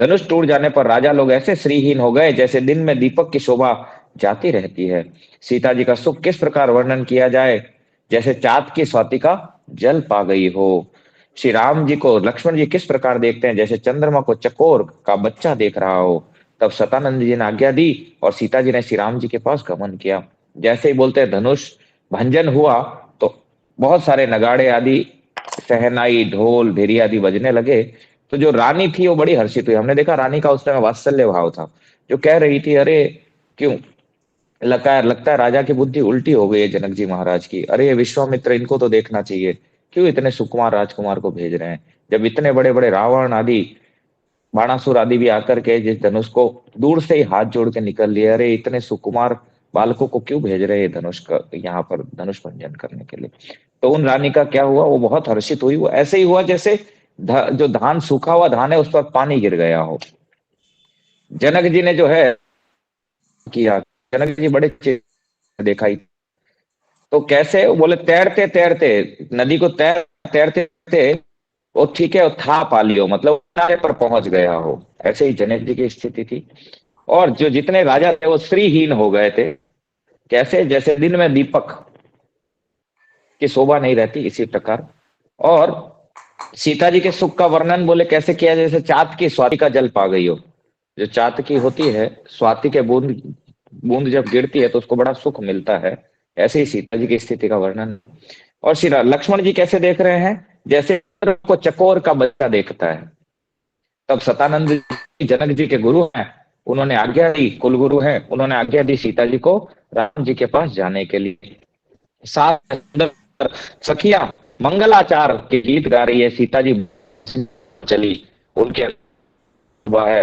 धनुष टूट जाने पर राजा लोग ऐसे श्रीहीन हो गए जैसे दिन में दीपक की शोभा जाती रहती है। सीता जी का सुख किस प्रकार वर्णन किया जाए, जैसे चाँद की स्वातिका जल पा गई हो। श्री राम जी को लक्ष्मण जी किस प्रकार देखते हैं, जैसे चंद्रमा को चकोर का बच्चा देख रहा हो। तब सतानंद जी ने आज्ञा दी और सीता जी ने श्री राम जी के पास गमन किया। जैसे ही बोलते हैं धनुष भंजन हुआ तो बहुत सारे नगाड़े आदि, शहनाई, ढोल, भेरी आदि बजने लगे। तो जो रानी थी वो बड़ी हर्षित हुई। हमने देखा रानी का उस समय वात्सल्य भाव था, जो कह रही थी, अरे क्यों, लगता है राजा की बुद्धि उल्टी हो गई है जनक जी महाराज की। अरे ये विश्वामित्र, इनको तो देखना चाहिए, क्यों इतने सुकुमार राजकुमार को भेज रहे हैं, जब इतने बड़े बड़े रावण आदि, बाणासुर आदि भी आकर के जिस धनुष को दूर से ही हाथ जोड़ के निकल लिए, अरे इतने सुकुमार बालकों को क्यों भेज रहे हैं धनुष का यहाँ पर धनुष भंजन करने के लिए। तो उन रानी का क्या हुआ, वो बहुत हर्षित हुई। वो ऐसे ही हुआ जैसे जो धान, सूखा हुआ धान है, उस पर पानी गिर गया हो। जनक जी ने जो है किया, जनक जी बड़े देखा ही। तो कैसे, वो बोले तैरते तैरते नदी को तैरते तैरते वो ठीक है, वो था पा लियो, मतलब किनारे पर पहुंच गया हो। ऐसे ही जनक जी की स्थिति थी। और जो जितने राजा थे वो श्रीहीन हो गए थे। कैसे, जैसे दिन में दीपक की शोभा नहीं रहती, इसी प्रकार। और सीता जी के सुख का वर्णन बोले कैसे किया, जैसे चाँद की स्वाति का जल पा गई हो। जो चाँद की होती है, स्वाति के बूंद बूंद जब गिरती है तो उसको बड़ा सुख मिलता है। ऐसे ही सीता जी की स्थिति का वर्णन। और श्री लक्ष्मण जी कैसे देख रहे हैं, जैसे को चकोर का बच्चा देखता है। तब सतानंद जी जनक जी के गुरु हैं, उन्होंने आज्ञा दी, कुल गुरु हैं, उन्होंने आज्ञा दी सीता जी को राम जी के पास जाने के लिए। साथ सखिया मंगलाचार के गीत गा रही है, सीता जी चली उनके, वह है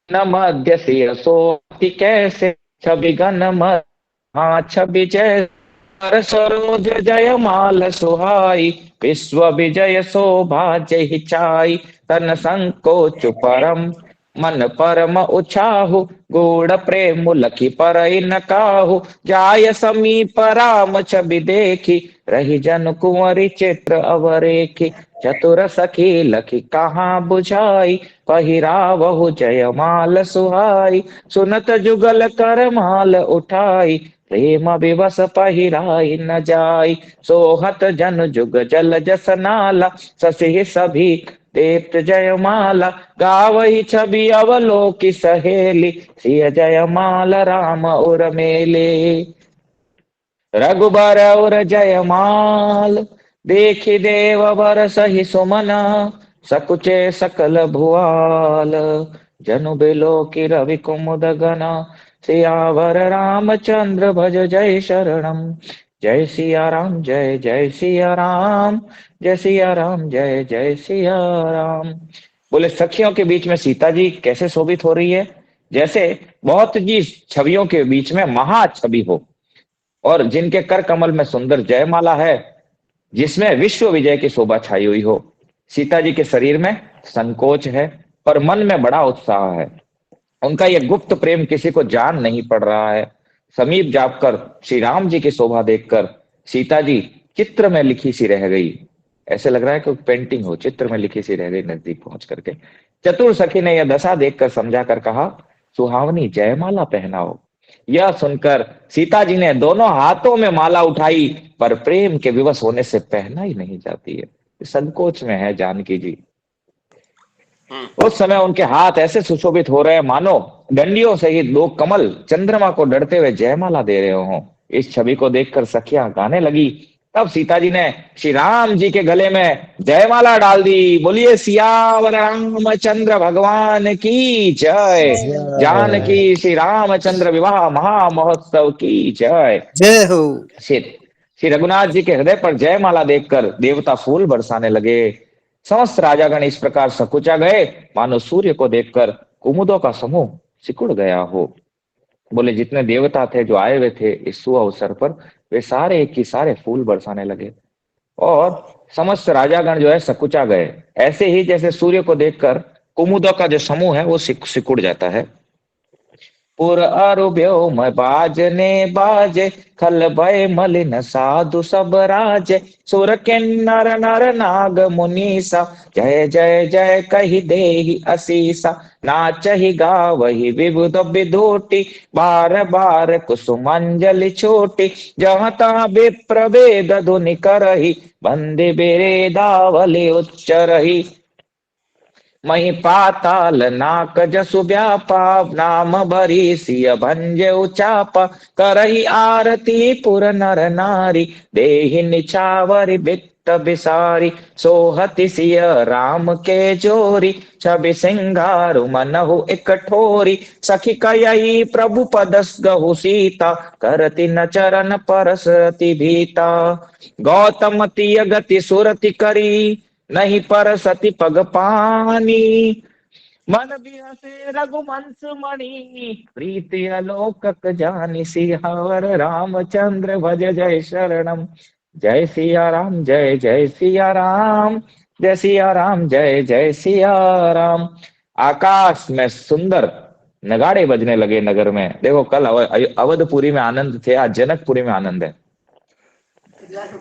न मध्य सोती कैसे छवि गन हाँ छवि जय सरोज जय माल सुहाई, विश्व विजय शोभा जय चाई, तन संकोच परम मन परम उछाहु, गूढ़ प्रेम लखी पर न काहू, जाय समीप राम छवि देखी, रही जन कुंवरी चित्र अवरेखी, चतुर सखी लखी कहाँ बुझाई, पहिरावहु जयमाल सुहाई, सुनत जुगल कर माल उठाई, प्रेम विवश पहिराई न जाई, सोहत जन जुग जल जस नाला, ससी सभी देत जयमाला, गावही छवि अवलोकी सहेली, सिय जयमाल राम उर्मिले, रघुबर और जयमाल, देखि देव बर सही सुमना, सकुचे सकल भुआल, जनु बिलो की रवि कुमुद गना, सियावर रामचंद्र भज जय शरणम। जय सिया राम, जय जय सिया राम, जय सिया राम, जय जय सिया राम। बोले सखियों के बीच में सीता जी कैसे शोभित हो रही है, जैसे बहुत जी छवियों के बीच में महा छवि हो, और जिनके कर कमल में सुंदर जयमाला है, जिसमें विश्व विजय की शोभा छाई हुई हो। सीता जी के शरीर में संकोच है, पर मन में बड़ा उत्साह है। उनका यह गुप्त प्रेम किसी को जान नहीं पड़ रहा है। समीप जाकर श्री राम जी की शोभा देखकर सीता जी चित्र में लिखी सी रह गई। ऐसे लग रहा है कि पेंटिंग हो, चित्र में लिखी सी रह गई नजदीक पहुंच करके। चतुर सखी ने यह दशा देखकर समझा कर कहा, सुहावनी जयमाला पहनाओ। यह सुनकर सीता जी ने दोनों हाथों में माला उठाई, पर प्रेम के विवश होने से पहना ही नहीं जाती है, संकोच में है जानकी जी। उस समय उनके हाथ ऐसे सुशोभित हो रहे हैं मानो डंडियों से ही दो कमल चंद्रमा को डरते हुए जयमाला दे रहे हो। इस छवि को देखकर सखियां गाने लगी। तब सीता जी ने श्री राम जी के गले में जयमाला डाल दी। बोलिए सियावर रामचंद्र भगवान की जय। जय जानकी श्री रामचंद्र विवाह महा महोत्सव की जय। जय हो। श्री श्री रघुनाथ जी के हृदय पर जयमाला देखकर देवता फूल बरसाने लगे। समस्त राजागण इस प्रकार सकुचा गए मानो सूर्य को देखकर कुमुदों का समूह सिकुड़ गया हो। बोले जितने देवता थे जो आए हुए थे इस शुभ अवसर पर, वे सारे एक ही सारे फूल बरसाने लगे और समस्त राजागण जो है सकुचा गए। ऐसे ही जैसे सूर्य को देखकर कुमुदों का जो समूह है वो सिकुड़ जाता है। पुर अरु व्योम बाजने बाजे, खल भय मलिन साधु सब राजे। सुर किन्नर नर नाग मुनीसा, जय जय जय कहि देहि असीसा। नाचहि गावहि विबुध विधूटी, बार बार कुसुमांजलि छोटी। जहाँ तहाँ विप्र वेद धुनि करहि, बंदे बेरेदावली उच्चरहि। मही पाताल नाक जसु व्यापा, नाम भरी सिय भंजे उचापा। करही आरती पुर नर नारी, देहि निछावर बित्त बिसारी। सोहति सिय राम के जोरी, छवि सिंगारु मनहु एक ठोरी। सखी कयई प्रभु पदस गहु सीता, करति न चरण परसति भीता। गौतम तिय गति सुरति करी, नहीं पर सती पग पानी। मन बिहसे रघुवंश मणि, प्रीति अलोकक जानि। सियावर रामचंद्र भज जय शरणम। जय सिया राम जय जय सिया राम, जय सिया राम जय जय सिया राम। आकाश में सुंदर नगाड़े बजने लगे नगर में। देखो कल अवधपुरी में आनंद थे, आज जनकपुरी में आनंद है।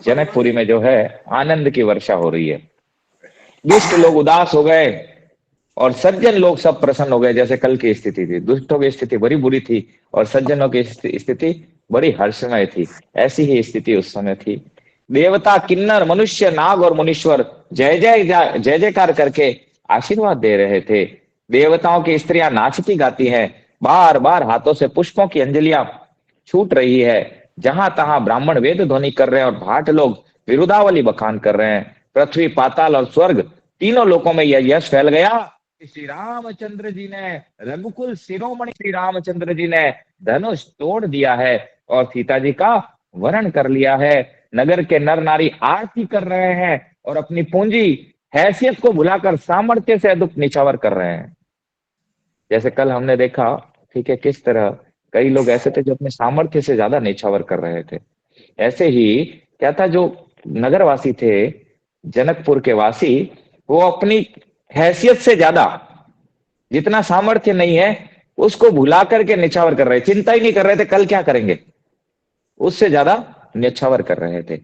जनकपुरी में जो है आनंद की वर्षा हो रही है। दुष्ट लोग उदास हो गए और सज्जन लोग सब प्रसन्न हो गए। जैसे कल की स्थिति थी, दुष्टों की स्थिति बड़ी बुरी थी और सज्जनों की स्थिति बड़ी हर्षमय थी। ऐसी ही स्थिति उस समय थी। देवता, किन्नर, मनुष्य, नाग और मुनीश्वर जय जय जय जयकार करके आशीर्वाद दे रहे थे। देवताओं की स्त्रियां नाचती गाती हैं, बार बार हाथों से पुष्पों की अंजलियां छूट रही है। जहां तहां ब्राह्मण वेद ध्वनि कर रहे हैं और भाट लोग विरुदावली बखान कर रहे हैं। पृथ्वी, पाताल और स्वर्ग तीनों लोकों में यह यश फैल गया कि श्री रामचंद्र जी ने, रघुकुल शिरोमणि श्री रामचंद्र जी ने धनुष तोड़ दिया है और सीता जी का वरण कर लिया है। नगर के नर नारी आरती कर रहे हैं और अपनी पूंजी हैसियत को भुलाकर सामर्थ्य से अधिक निछावर कर रहे हैं। जैसे कल हमने देखा, ठीक है, किस तरह कई लोग ऐसे थे जो अपने सामर्थ्य से ज्यादा निछावर कर रहे थे। ऐसे ही क्या था, जो नगरवासी थे, जनकपुर के वासी, वो अपनी हैसियत से ज्यादा, जितना सामर्थ्य नहीं है उसको भुला करके निछावर कर रहे, चिंता ही नहीं कर रहे थे कल क्या करेंगे, उससे ज्यादा निछावर कर रहे थे।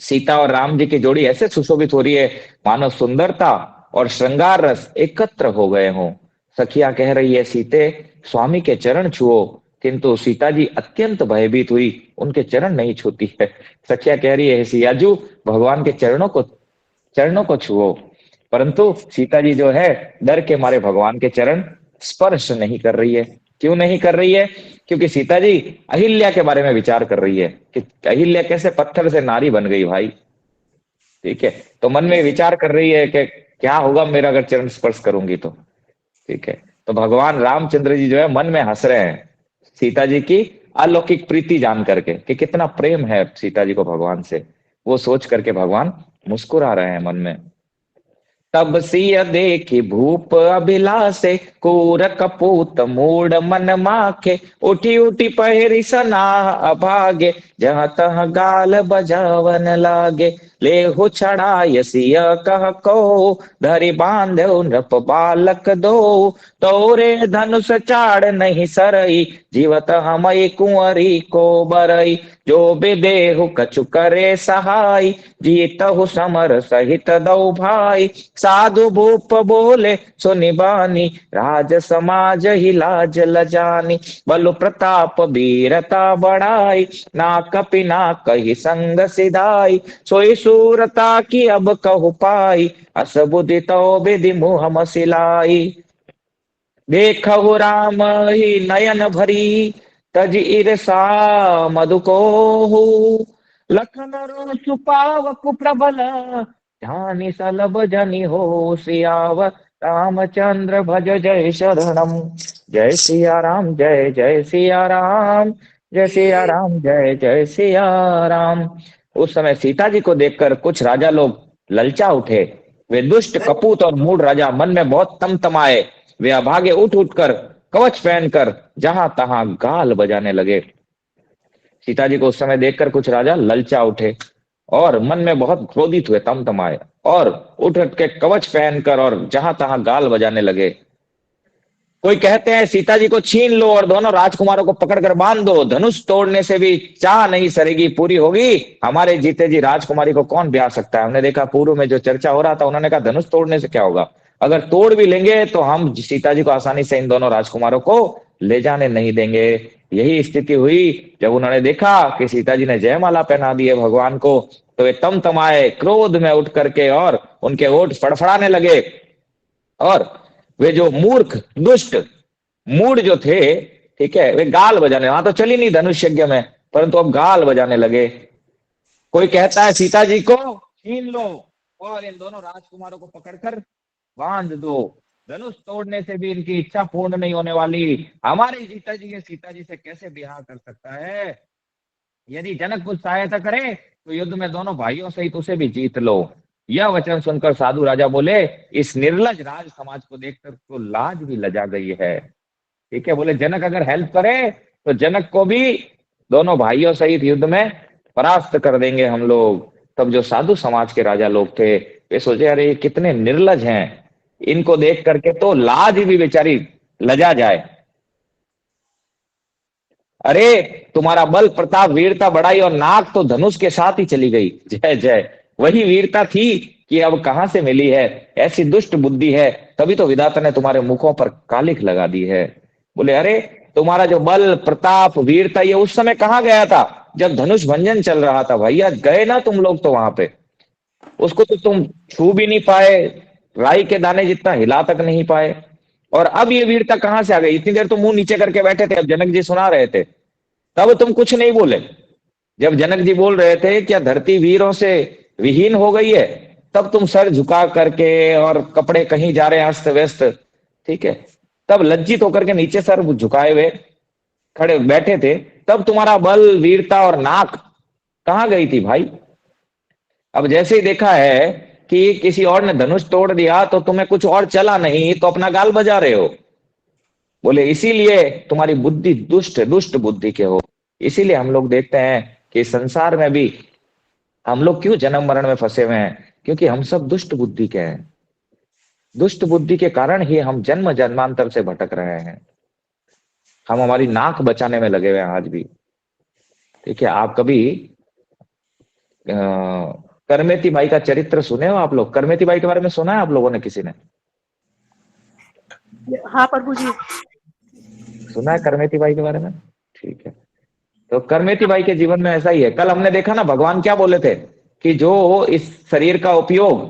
सीता और राम जी की जोड़ी ऐसे सुशोभित हो रही है मानो सुंदरता और श्रृंगार रस एकत्र हो गए हों। सखिया कह रही है, सीते स्वामी के चरण छुओ, किंतु सीता जी अत्यंत भयभीत हुई, उनके चरण नहीं छूती है। सखिया कह रही है, सियाजू भगवान के चरणों को छुओ, परंतु सीता जी जो है डर के मारे भगवान के चरण स्पर्श नहीं कर रही है। क्यों नहीं कर रही है? क्योंकि सीता जी अहिल्या के बारे में विचार कर रही है कि अहिल्या कैसे पत्थर से नारी बन गई भाई। ठीक है, तो मन में विचार कर रही है कि क्या होगा मेरा अगर चरण स्पर्श करूंगी तो। ठीक है, तो भगवान रामचंद्र जी जो है मन में हंस रहे हैं सीता जी की अलौकिक प्रीति जान करके कि कितना प्रेम है सीता जी को भगवान से, वो सोच करके भगवान मुस्कुरा रहे हैं मन में। तब सिय देखी भूप अभिलाषे, कूर कपूत मूड मन माखे। उठी उठी पहरी सनाह अभागे, जहाँ तह गाल बजावन लागे। लेहु छड़ाय सिय कह को, धरि बांधो नृप बालक दो। तोरे धनुष चाड़ नहीं सरई, जीवत हमई कुंवरी को बरई। जो विदेहु कछु करे सहाय, जीतहु समर सहित दौ भाई। साधु भूप बोले सुनि बानी, राज समाज ही लाज लजानी। बलु प्रताप वीरता बढ़ाई, ना कपि ना कही संग सिधाई। सोई सूरता की अब कहु पाई, अस बुद्धि तो विधि मुह मसिलाई। देखहु राम ही नयन भरी, तज ईर्षा मधु कोहू। लखन रोसु पावक प्रबल, जानि सलभ जनि हो सियावर। रामचंद्र भज जय शरणम। जय सिया राम जय जय सिया राम, जय सिया राम जय जय सिया राम। उस समय सीता जी को देखकर कुछ राजा लोग ललचा उठे। वे दुष्ट, कपूत और मूढ़ राजा मन में बहुत तमतमाए। वे अभागे उठ उठकर कवच पहनकर जहां तहां गाल बजाने लगे। सीता जी को उस समय देखकर कुछ राजा ललचा उठे और मन में बहुत क्रोधित हुए, तमतमाए और उठ उठ के कवच पहनकर और जहां तहां गाल बजाने लगे। कोई कहते हैं सीता जी को छीन लो और दोनों राजकुमारों को पकड़कर बांध दो, धनुष तोड़ने से भी चाह नहीं सरेगी पूरी होगी, हमारे जीते जी राजकुमारी को कौन ब्याह सकता है। हमने देखा पूर्व में जो चर्चा हो रहा था, उन्होंने कहा धनुष तोड़ने से क्या होगा, अगर तोड़ भी लेंगे तो हम सीता जी को आसानी से इन दोनों राजकुमारों को ले जाने नहीं देंगे। यही स्थिति हुई जब उन्होंने देखा कि सीता जी ने जयमाला पहना दी है भगवान को, तो वे तमतमाए क्रोध में उठ करके और उनके ओठ फड़फड़ाने लगे, और वे जो मूर्ख दुष्ट मूड जो थे, ठीक है, वे गाल बजाने, वहां तो चली नहीं धनुष यज्ञ में, परंतु अब गाल बजाने लगे। कोई कहता है सीता जी को छीन लो और इन दोनों राजकुमारों को पकड़कर बांध दो, धनुष तोड़ने से भी इनकी इच्छा पूर्ण नहीं होने वाली, हमारी सीता जी से कैसे ब्याह कर सकता है। यदि जनक कुछ सहायता करे तो युद्ध में दोनों भाइयों सहित उसे भी जीत लो। यह वचन सुनकर साधु राजा बोले, इस निर्लज राज समाज को देखकर तो लाज भी लजा गई है। ठीक है, बोले जनक अगर हेल्प करे तो जनक को भी दोनों भाइयों सहित युद्ध में परास्त कर देंगे हम लोग। तब जो साधु समाज के राजा लोग थे वे सोचे, अरे ये कितने निर्लज हैं, इनको देख करके तो लाज भी बेचारी लजा जाए। अरे तुम्हारा बल प्रताप वीरता बढ़ाई और नाक तो धनुष के साथ ही चली गई। जय जय, वही वीरता थी कि अब कहां से मिली है, ऐसी दुष्ट बुद्धि है, तभी तो विधाता ने तुम्हारे मुखों पर कालिख लगा दी है। बोले अरे तुम्हारा जो बल प्रताप वीरता ये उस समय कहाँ गया था, जब धनुष भंजन चल रहा था भैया, गए ना तुम लोग तो वहां पे, उसको तो तुम छू भी नहीं पाए, राई के दाने जितना हिला तक नहीं पाए, और अब ये वीरता कहां से आ गई। इतनी देर तो मुंह नीचे करके बैठे थे, अब जनक जी सुना रहे थे तब तुम कुछ नहीं बोले। जब जनक जी बोल रहे थे क्या धरती वीरों से विहीन हो गई है, तब तुम सर झुका करके और कपड़े कहीं जा रहे हैं अस्त व्यस्त, ठीक है, तब लज्जित होकर के नीचे सर झुकाए हुए खड़े बैठे थे, तब तुम्हारा बल वीरता और नाक कहां गई थी भाई। अब जैसे ही देखा है कि किसी और ने धनुष तोड़ दिया तो तुम्हें कुछ और चला नहीं, तो अपना गाल बजा रहे हो। बोले इसीलिए तुम्हारी बुद्धि दुष्ट दुष्ट बुद्धि के हो। इसीलिए हम लोग देखते हैं कि संसार में भी हम लोग क्यों जन्म मरण में फंसे हुए हैं, क्योंकि हम सब दुष्ट बुद्धि के हैं। दुष्ट बुद्धि के कारण ही हम जन्म जन्मांतर से भटक रहे हैं। हम हमारी नाक बचाने में लगे हुए हैं आज भी। ठीक है, आप कभी करमेती बाई का चरित्र सुने हो आप लोग? करमेती बाई के बारे में सुना है आप लोगों ने, किसी ने? हाँ प्रभु जी। सुना है करमेती बाई के बारे में? ठीक है, तो करमेती बाई के जीवन में ऐसा ही है। कल हमने देखा ना भगवान क्या बोले थे कि जो इस शरीर का उपयोग,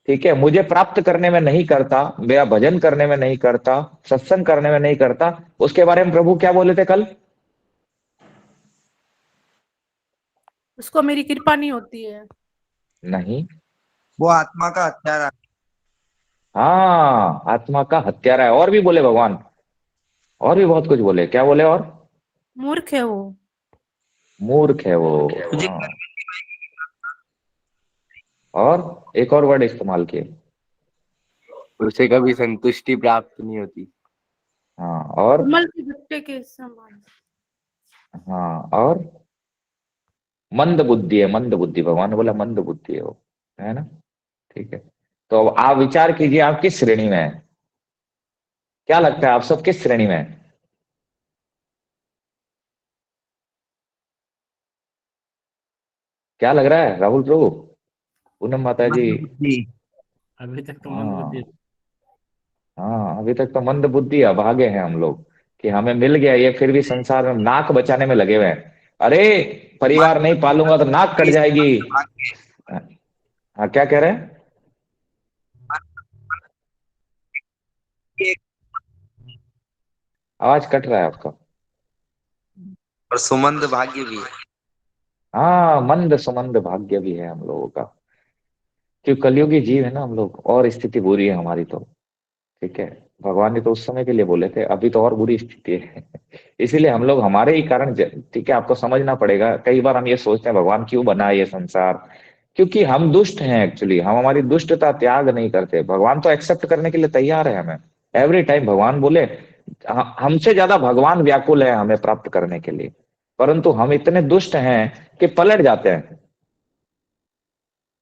ठीक है, मुझे प्राप्त करने में नहीं करता, मेरा भजन करने में नहीं करता, सत्संग करने में नहीं करता, उसके बारे में प्रभु क्या बोले थे कल? उसको मेरी कृपा नहीं होती है। नहीं, वो आत्मा का हत्यारा। हाँ, आत्मा का हत्यारा है। और भी बोले भगवान, और भी बहुत कुछ बोले। क्या बोले? और मूर्ख है वो। मूर्ख है वो। मुझे हाँ, और एक और वर्ड इस्तेमाल किए, उसे कभी संतुष्टि प्राप्त नहीं होती। हाँ, और कमल के गट्टे के समान। हाँ, और मंद बुद्धि है, मंद बुद्धि। भगवान ने बोला मंद बुद्धि है वो, है ना? ठीक है, तो अब आप विचार कीजिए आप किस श्रेणी में हैं। क्या लगता है आप सब किस श्रेणी में हैं? क्या लग रहा है राहुल प्रभु, पूनम माता जी? अभी तक तो मंद हाँ, बुद्धि। हाँ, अभी तक तो मंद बुद्धि अभागे हैं हम लोग कि हमें मिल गया ये, फिर भी संसार में नाक बचाने में लगे हुए हैं। अरे परिवार नहीं पालूंगा तो नाक कट जाएगी। हाँ, क्या कह रहे हैं? आवाज कट रहा है आपका। और सुमंद भाग्य भी है। हाँ, मंद सुमंद भाग्य भी है हम लोगों का, क्यों कलयुगी जीव है ना हम लोग, और स्थिति बुरी है हमारी तो। ठीक है, भगवान ने तो उस समय के लिए बोले थे, अभी तो और बुरी स्थिति है। इसीलिए हम लोग हमारे ही कारण ठीक है, आपको समझना पड़ेगा। कई बार हम ये सोचते हैं भगवान क्यों बना ये संसार, क्योंकि हम दुष्ट हैं एक्चुअली। हम हमारी दुष्टता त्याग नहीं करते। भगवान तो एक्सेप्ट करने के लिए तैयार है हमें एवरी टाइम। भगवान बोले हमसे ज्यादा भगवान व्याकुल है हमें प्राप्त करने के लिए, परंतु हम इतने दुष्ट हैं कि पलट जाते हैं।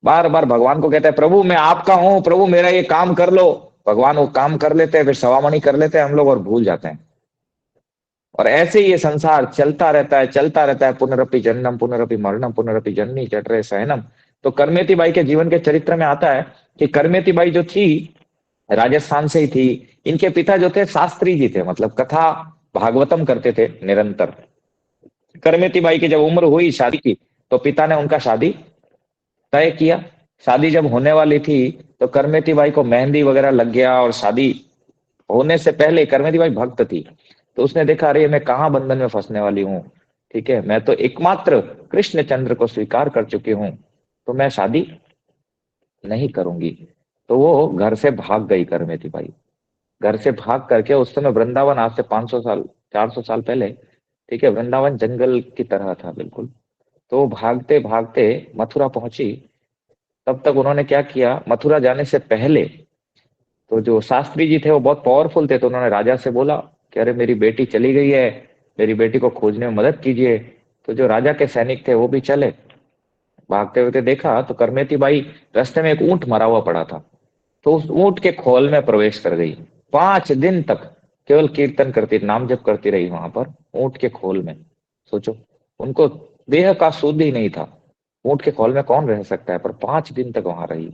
बार बार भगवान को कहते हैं प्रभु मैं आपका हूं, प्रभु मेरा ये काम कर लो, भगवान वो काम कर लेते हैं, फिर सवामणि कर लेते हैं हम लोग और भूल जाते हैं। और ऐसे ही ये संसार चलता रहता है, चलता रहता है। पुनरपि जन्मम पुनरपि मरणम पुनरपि जननी जठरे शयनम। तो करमेती बाई के जीवन के चरित्र में आता है कि करमेती बाई जो थी राजस्थान से ही थी। इनके पिता जो थे शास्त्री जी थे, मतलब कथा भागवतम करते थे निरंतर। करमेती बाई की जब उम्र हुई शादी की, तो पिता ने उनका शादी तय किया। शादी जब होने वाली थी तो करमेती बाई को मेहंदी वगैरह लग गया, और शादी होने से पहले करमेती बाई भक्त थी, तो उसने देखा अरे मैं कहाँ बंधन में फंसने वाली हूँ, ठीक है, मैं तो एकमात्र कृष्ण चंद्र को स्वीकार कर चुकी हूँ, तो मैं शादी नहीं करूंगी। तो वो घर से भाग गई करमेती बाई। घर से भाग करके, उस समय वृंदावन आज से 500 साल 400 साल पहले, ठीक है, वृंदावन जंगल की तरह था बिल्कुल। तो भागते भागते मथुरा पहुंची। तब तक उन्होंने क्या किया, मथुरा जाने से पहले तो जो शास्त्री जी थे वो बहुत पावरफुल थे, तो उन्होंने राजा से बोला कि अरे मेरी बेटी चली गई है, मेरी बेटी को खोजने में मदद कीजिए। तो जो राजा के सैनिक थे वो भी चले। भागते हुए देखा तो करमेती बाई रास्ते में एक ऊंट मरा हुआ पड़ा था, तो उस ऊंट के खोल में प्रवेश कर गई। 5 दिन तक केवल कीर्तन करती, नाम जप करती रही वहां पर ऊंट के खोल में। सोचो, उनको देह का सुध ही नहीं था। ऊंट के खोल में कौन रह सकता है, पर 5 दिन तक वहां रही।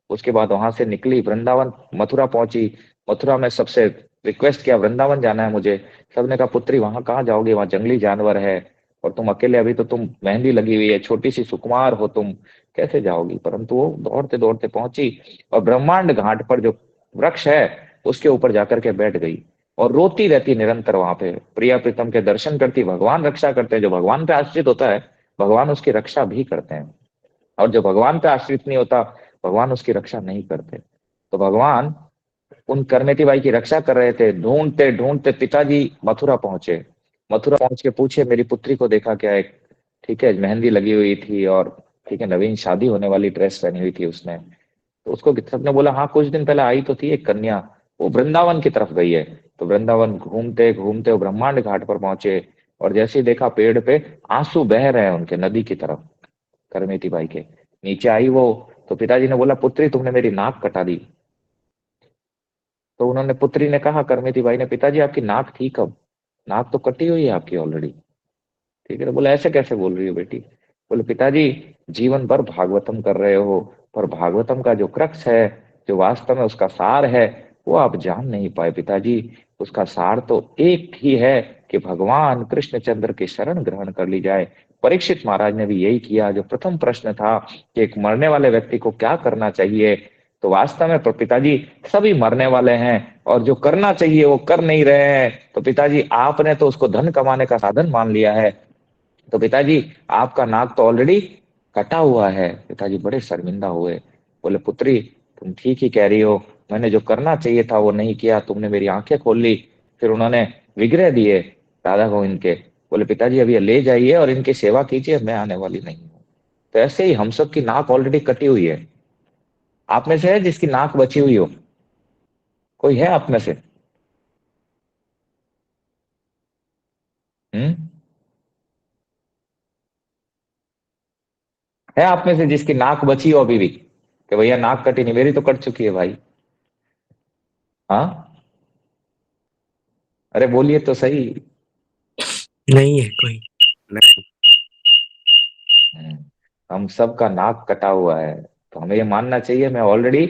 उसके बाद वहां से निकली, वृंदावन मथुरा पहुंची। मथुरा में सबसे रिक्वेस्ट किया वृंदावन जाना है मुझे। सबने कहा पुत्री वहां कहाँ जाओगे, वहां जंगली जानवर है, और तुम अकेले, अभी तो तुम मेहंदी लगी हुई है, छोटी सी सुकुमार हो तुम, कैसे जाओगी। परंतु वो दौड़ते दौड़ते पहुंची, और ब्रह्मांड घाट पर जो वृक्ष है उसके ऊपर जाकर के बैठ गई, और रोती रहती निरंतर वहां पे। प्रिया प्रीतम के दर्शन करती। भगवान रक्षा करते हैं, जो भगवान पे आश्रित होता है भगवान उसकी रक्षा भी करते हैं, और जो भगवान पे आश्रित नहीं होता भगवान उसकी रक्षा नहीं करते। तो भगवान उन करमेती बाई की रक्षा कर रहे थे। ढूंढते ढूंढते पिताजी मथुरा पहुंचे। मथुरा पहुंच के पूछे मेरी पुत्री को देखा क्या है, ठीक है, मेहंदी लगी हुई थी, और ठीक है नवीन शादी होने वाली ड्रेस पहनी हुई थी उसने। तो उसको सबने बोला हाँ कुछ दिन पहले आई तो थी एक कन्या, वो वृंदावन की तरफ गई है। तो वृंदावन घूमते घूमते वो ब्रह्मांड घाट पर पहुंचे, और जैसे ही देखा पेड़ पे आंसू बह रहे हैं उनके, नदी की तरफ, करमेती बाई के। नीचे आई वो, तो पिताजी ने बोला पुत्री तुमने मेरी नाक कटा दी। तो उन्होंने, पुत्री ने कहा करमेती बाई ने, पिताजी आपकी नाक थी कब, नाक तो कटी हुई है आपकी ऑलरेडी, ठीक है। तो बोला ऐसे कैसे बोल रही हो बेटी। बोले पिताजी जीवन भर भागवतम कर रहे हो, पर भागवतम का जो क्रक्स है, जो वास्तव में उसका सार है, वो आप जान नहीं पाए पिताजी। उसका सार तो एक ही है कि भगवान कृष्णचंद्र की शरण ग्रहण कर ली जाए। परीक्षित महाराज ने भी यही किया। जो प्रथम प्रश्न था कि एक मरने वाले व्यक्ति को क्या करना चाहिए, तो वास्तव में पिताजी सभी मरने वाले हैं, और जो करना चाहिए वो कर नहीं रहे हैं। तो पिताजी आपने तो उसको धन कमाने का साधन मान लिया है। तो पिताजी आपका नाक तो ऑलरेडी कटा हुआ है। पिताजी बड़े शर्मिंदा हुए। बोले पुत्री तुम ठीक ही कह रही हो, मैंने जो करना चाहिए था वो नहीं किया, तुमने मेरी आंखें खोल ली। फिर उन्होंने विग्रह दिए राधा गोविंद के। बोले पिताजी अब ये ले जाइए और इनकी सेवा कीजिए, मैं आने वाली नहीं हूँ। तो ऐसे ही हम सब की नाक ऑलरेडी कटी हुई है। आप में से है जिसकी नाक बची हुई हो, कोई है आप में से? हम्म, है आप में से जिसकी नाक बची हो अभी भी, कि भैया नाक कटी नहीं, मेरी तो कट चुकी है भाई। हाँ, अरे बोलिए तो सही। नहीं है कोई। नहीं। हम्म, हम सब का नाक कटा हुआ है। तो हमें ये मानना चाहिए मैं ऑलरेडी,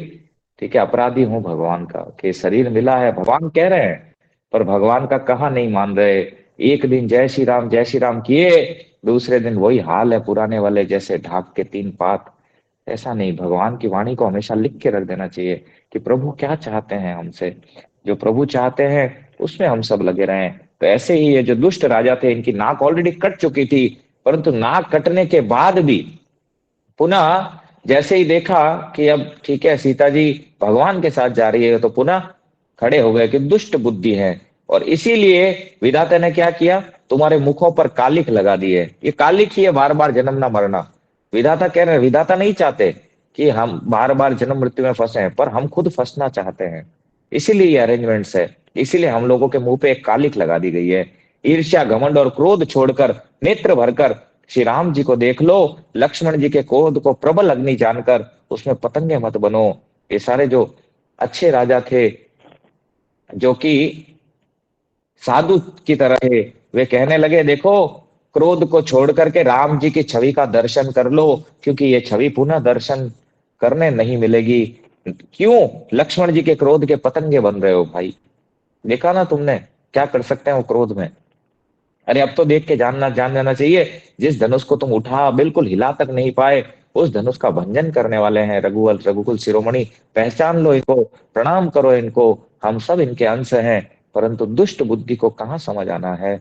ठीक है, अपराधी हूं भगवान का, कि शरीर मिला है भगवान कह रहे हैं, पर भगवान का कहा नहीं मान रहे। एक दिन जय श्री राम किए, दूसरे दिन वही हाल है पुराने वाले जैसे, ढाक के 3 पात। ऐसा नहीं, भगवान की वाणी को हमेशा लिख के रख देना चाहिए कि प्रभु क्या चाहते हैं हमसे। जो प्रभु चाहते हैं उसमें हम सब लगे रहें। तो ऐसे ही ये जो दुष्ट राजा थे, इनकी नाक ऑलरेडी कट चुकी थी, परंतु नाक कटने के बाद भी पुनः जैसे ही देखा कि अब ठीक है सीता जी भगवान के साथ जा रही है, तो पुनः खड़े हो गए कि दुष्ट बुद्धि है। और इसीलिए विधाता ने क्या किया, तुम्हारे मुखों पर कालिख लगा दी है। ये कालिख ही है बार बार जन्म ना मरना। विधाता कह रहे हैं, विधाता नहीं चाहते कि हम बार बार जन्म मृत्यु में फंसे, पर हम खुद फंसना चाहते हैं। इसीलिए ये अरेंजमेंट्स है। इसीलिए हम लोगों के मुंह पे एक कालिख लगा दी गई है। ईर्ष्या घमंड और क्रोध छोड़कर नेत्र भरकर श्री राम जी को देख लो। लक्ष्मण जी के क्रोध को प्रबल अग्नि जानकर उसमें पतंगे मत बनो। ये सारे जो अच्छे राजा थे, जो कि साधु की तरह थे। वे कहने लगे, देखो, क्रोध को छोड़ करके राम जी की छवि का दर्शन कर लो, क्योंकि ये छवि पुनः दर्शन करने नहीं मिलेगी। क्यों लक्ष्मण जी के क्रोध के पतंगे बन रहे हो भाई? देखा ना तुमने क्या कर सकते हैं वो क्रोध में? अरे अब तो देख के जान जाना चाहिए, जिस धनुष को तुम उठा बिल्कुल हिला तक नहीं पाए, उस धनुष का भंजन करने वाले हैं रघुवंश रघुकुल शिरोमणि। पहचान लो इनको, प्रणाम करो इनको, हम सब इनके अंश हैं, परंतु दुष्ट बुद्धि को कहाँ समझ आना है।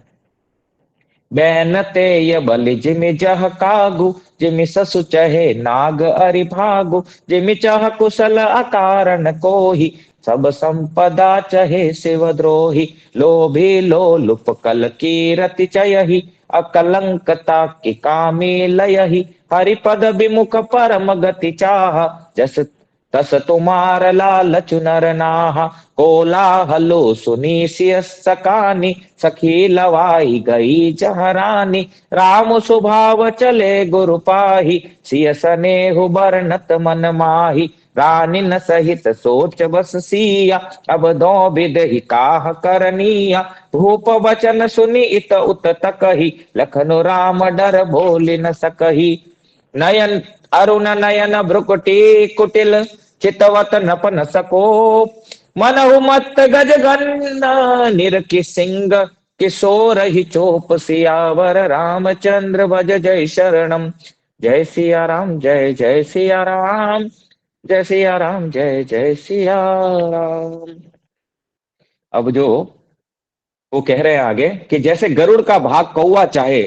बैनते ये बलि जिमि जह कागु, जिमि ससु चहे नाग अरि भागु, जिमि चह कुशल अकारण कोहि, सब संपदा चहे शिवद्रोही। लोभी लोलुप कल कीरति चयहि, अकलंकता की कामी लयहि, हरिपद विमुख परम गति चाह, जस तस तुम्हार लालच नर नाहा। कोलाहलो सुनी सिय सकानी, सखी लवाई गई जहरानी, राम स्वभाव चले गुरु पाही, सिय स्नेहु बरनत मन माही। रानी न सहित सोच बस सिया, अब दो विध ही काह करनिया, भूप वचन सुनी इत उत तकही, लखनु राम डर बोल न सकही। नयन अरुण नयन भ्रुकुटी कुटिल, चितवत नपन सको, मनहु मत गज गन्न निरखि सिंह, किशोर ही चोप सियावर रामचंद्र भज जय शरणम। जय सिया राम जय जय सिया राम, जय सिया राम जय जय सिया राम। अब जो वो कह रहे हैं आगे कि जैसे गरुड़ का भाग कौवा चाहे,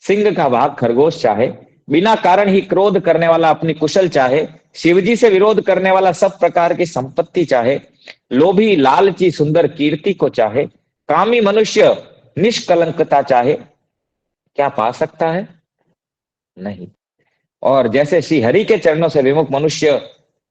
सिंह का भाग खरगोश चाहे, बिना कारण ही क्रोध करने वाला अपनी कुशल चाहे, शिवजी से विरोध करने वाला सब प्रकार की संपत्ति चाहे, लोभी लालची सुंदर कीर्ति को चाहे, कामी मनुष्य निष्कलंकता चाहे, क्या पा सकता है? नहीं। और जैसे श्री हरि के चरणों से विमुख मनुष्य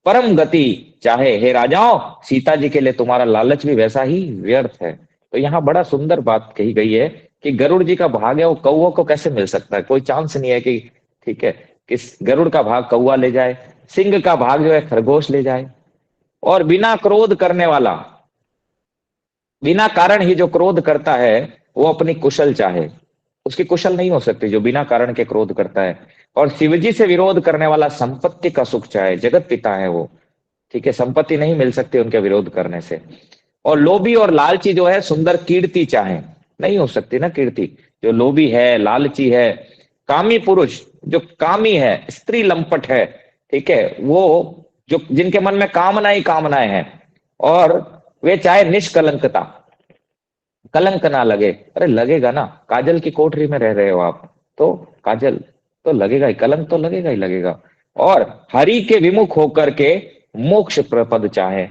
परम गति चाहे, हे राजाओं, सीता जी के लिए तुम्हारा लालच भी वैसा ही व्यर्थ है। तो यहाँ बड़ा सुंदर बात कही गई है कि गरुड़ जी का भाग है वो कौवा को कैसे मिल सकता है? कोई चांस नहीं है कि, ठीक है, कि गरुड़ का भाग कौवा ले जाए, सिंह का भाग जो है खरगोश ले जाए। और बिना क्रोध करने वाला, बिना कारण ही जो क्रोध करता है, वो अपनी कुशल चाहे, उसकी कुशल नहीं हो सकती जो बिना कारण के क्रोध करता है। और शिवजी से विरोध करने वाला संपत्ति का सुख चाहे, जगत पिता है वो, ठीक है, संपत्ति नहीं मिल सकती उनके विरोध करने से। और लोभी और लालची जो है सुंदर कीर्ति चाहे, नहीं हो सकती ना कीर्ति। जो लोभी है, लालची है, कामी पुरुष जो कामी है, स्त्री लंपट है, ठीक है, वो जो जिनके मन में कामना ही कामनाएं हैं, और वे चाहे निष्कलंकता, कलंक ना लगे। अरे लगेगा ना, काजल की कोठरी में रह रहे हो आप, तो काजल तो लगेगा ही, कलंक तो लगेगा ही लगेगा। और हरि के विमुख होकर के मोक्ष प्रपद चाहे,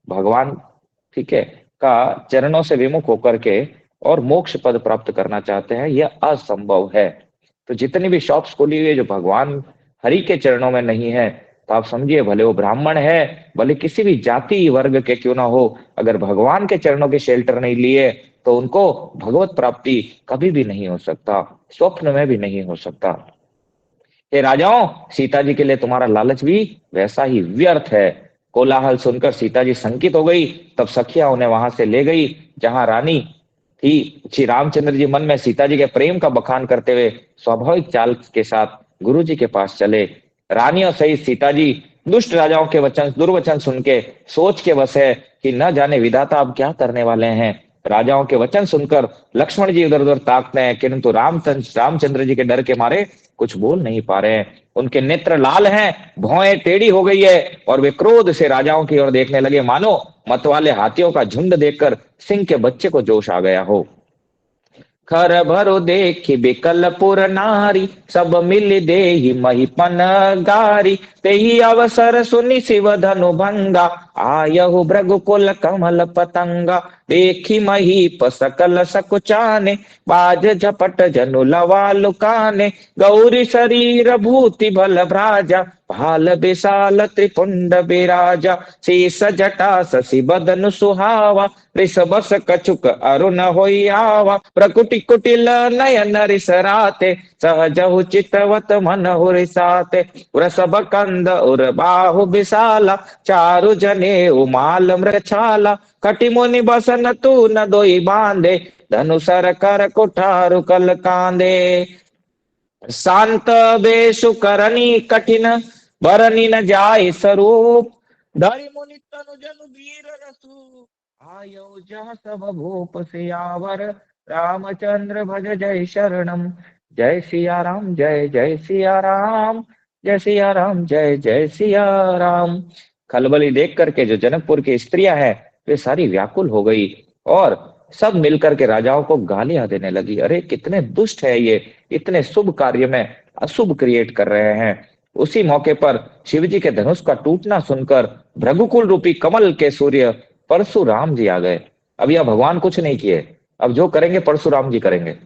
भगवान, ठीक है, का चरणों से विमुख होकर के और मोक्ष पद प्राप्त करना चाहते हैं, यह असंभव है। तो जितनी भी शॉप्स खोली हुई है जो भगवान हरि के चरणों में नहीं है, तो आप समझिए, भले वो ब्राह्मण है, भले किसी भी जाति वर्ग के क्यों ना हो, अगर भगवान के चरणों के शेल्टर नहीं लिए तो उनको भगवत प्राप्ति कभी भी नहीं हो सकता, स्वप्न में भी नहीं हो सकता। हे राजाओं, सीता जी के लिए तुम्हारा लालच भी वैसा ही व्यर्थ है। कोलाहल सुनकर सीता जी शंकित हो गई, तब सखियां उन्हें वहां से ले गई जहां रानी थी। श्री रामचंद्र जी मन में सीता जी के प्रेम का बखान करते हुए स्वाभाविक चाल के साथ गुरु जी के पास चले। रानियों सहित सीता जी दुष्ट राजाओं के वचन दुर्वचन सुन के सोच के बस है कि न जाने विधाता अब क्या करने वाले हैं। राजाओं के वचन सुनकर लक्ष्मण जी उधर उधर ताकते हैं, किंतु रामचंद्र जी के डर के मारे कुछ बोल नहीं पा रहे हैं। उनके नेत्र लाल हैं, भौएं टेढ़ी हो गई है, और वे क्रोध से राजाओं की ओर देखने लगे, मानो मतवाले हाथियों का झुंड देखकर सिंह के बच्चे को जोश आ गया हो। खर भरो देखी बिकलपुर नारी, सब मिल देहि महिपन गारी, तेहि अवसर सुनि शिव धनु भंगा, आयहु भृगुकुल कमल पतंगा, देखी महीप सकल सकुचाने, बाज झपट जनु लवा लुकाने, गौरी शरीर भूति बल भ्राजा, भाल विशाल त्रिपुंड बिराजा, शेष जटा शशि बदन सुहावा, ऋषभस कछुक अरुण होई आवा, प्रकुटि कुटिल नयन रिसराते, सहजहु चितवत मन हुरिसाते, वृषभ कंद उर बाहु विशाला, चारु जने उमाल मृछाला, कटि मुनि बसन तू न दोई बांधे, धनुसर कर कुठारु कल कांदे, शांत बेशु करनी कठिन, बरनी न जाय स्वरूप, धरि मुनि तनु जनु वीर रसू, आयो जहाँ सब भूप सियावर, रामचंद्र भज जय शरणम, जय सिया राम जय जय सिया राम, जय सिया राम जय जय सिया राम। खलबली देख करके जो जनकपुर की स्त्रियां हैं वे सारी व्याकुल हो गई और सब मिलकर के राजाओं को गालियां देने लगी। अरे कितने दुष्ट है ये, इतने शुभ कार्य में अशुभ क्रिएट कर रहे हैं। उसी मौके पर शिवजी के धनुष का टूटना सुनकर भृगुकुल रूपी कमल के सूर्य परशुराम जी आ गए। अब यह भगवान कुछ नहीं किए, अब जो करेंगे परशुराम जी करेंगे।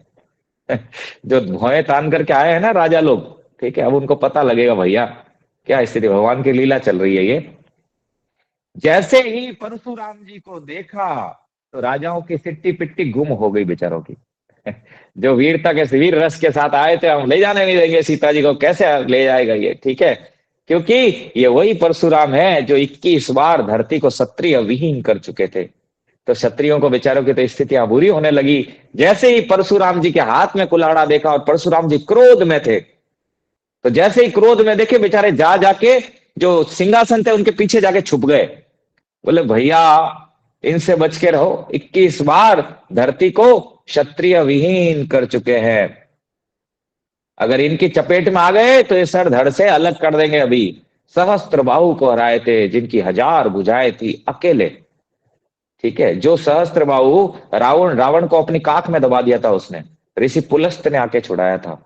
जो भौएं तान करके आए हैं ना राजा लोग, ठीक है, अब उनको पता लगेगा भैया क्या स्थिति, भगवान की लीला चल रही है ये। जैसे ही परशुराम जी को देखा तो राजाओं की सिट्टी पिट्टी गुम हो गई बेचारों की। जो वीरता के वीर रस के साथ आए थे, हम ले जाने नहीं देंगे सीता जी को, कैसे ले जाएगा ये, ठीक है, क्योंकि ये वही परशुराम है जो 21 बार धरती को क्षत्रिय विहीन कर चुके थे। तो क्षत्रियों को बेचारों की तो स्थितियां बुरी होने लगी। जैसे ही परशुराम जी के हाथ में कुल्हाड़ा देखा और परशुराम जी क्रोध में थे, तो जैसे ही क्रोध में देखे बेचारे जा जाके जो सिंहासन थे उनके पीछे जाके छुप गए। बोले भैया इनसे बच के रहो, 21 बार धरती को क्षत्रिय विहीन कर चुके हैं, अगर इनकी चपेट में आ गए तो ये सर धड़ से अलग कर देंगे। अभी सहस्त्र बाहु को हराए थे जिनकी 1000 भुजाएं थी अकेले, ठीक है, जो सहस्त्र बाहु रावण को अपनी काख में दबा दिया था उसने, ऋषि पुलस्त ने आके छुड़ाया था,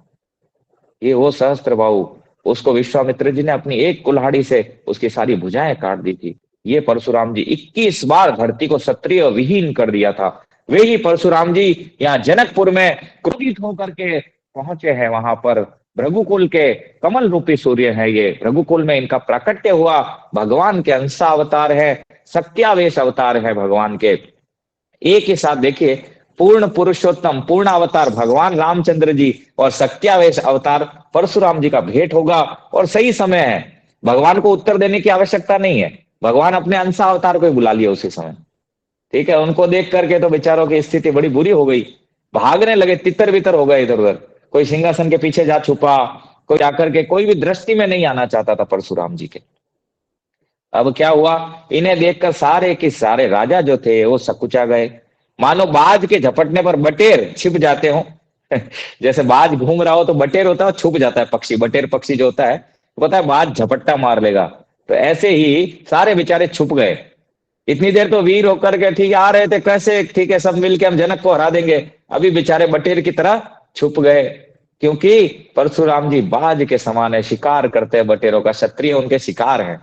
ये वो सहस्त्र बाहु, उसको विश्वामित्र जी ने अपनी एक कुल्हाड़ी से उसकी सारी भुजाएं काट दी थी। ये परशुराम जी 21 बार धरती को क्षत्रिय विहीन कर दिया था। वे ही परशुराम जी यहाँ जनकपुर में क्रोधित होकर के पहुंचे हैं। वहां पर भृगुकुल के कमल रूपी सूर्य है ये, भृगुकुल में इनका प्राकट्य हुआ, भगवान के अंश अवतार है, सत्यावेश अवतार है भगवान के। एक ही साथ देखिए, पूर्ण पुरुषोत्तम पूर्ण अवतार भगवान रामचंद्र जी और सत्यावेश अवतार परशुराम जी का भेंट होगा और सही समय है, भगवान को उत्तर देने की आवश्यकता नहीं है, भगवान अपने अंश अवतार को ही बुला लिया उसी समय, ठीक है। उनको देख करके तो बेचारों की स्थिति बड़ी बुरी हो गई, भागने लगे, तितर बितर हो गए इधर उधर, कोई सिंहासन के पीछे जा छुपा, कोई जाकर के, कोई भी दृष्टि में नहीं आना चाहता था परशुराम जी के। अब क्या हुआ, इन्हें देखकर सारे के सारे राजा जो थे वो सकुचा गए, मानो बाज के झपटने पर बटेर छिप जाते हो। जैसे बाज घूम रहा हो तो बटेर होता है, छुप जाता है पक्षी, बटेर पक्षी जो होता है पता है बाज झपट्टा मार लेगा, तो ऐसे ही सारे बेचारे छुप गए। इतनी देर तो वीर होकर के ठीक आ रहे थे, कैसे ठीक है सब मिलके हम जनक को हरा देंगे, अभी बेचारे बटेर की तरह छुप गए, क्योंकि परशुराम जी बाज के समान है, शिकार करते हैं बटेरों का, क्षत्रिय उनके शिकार हैं।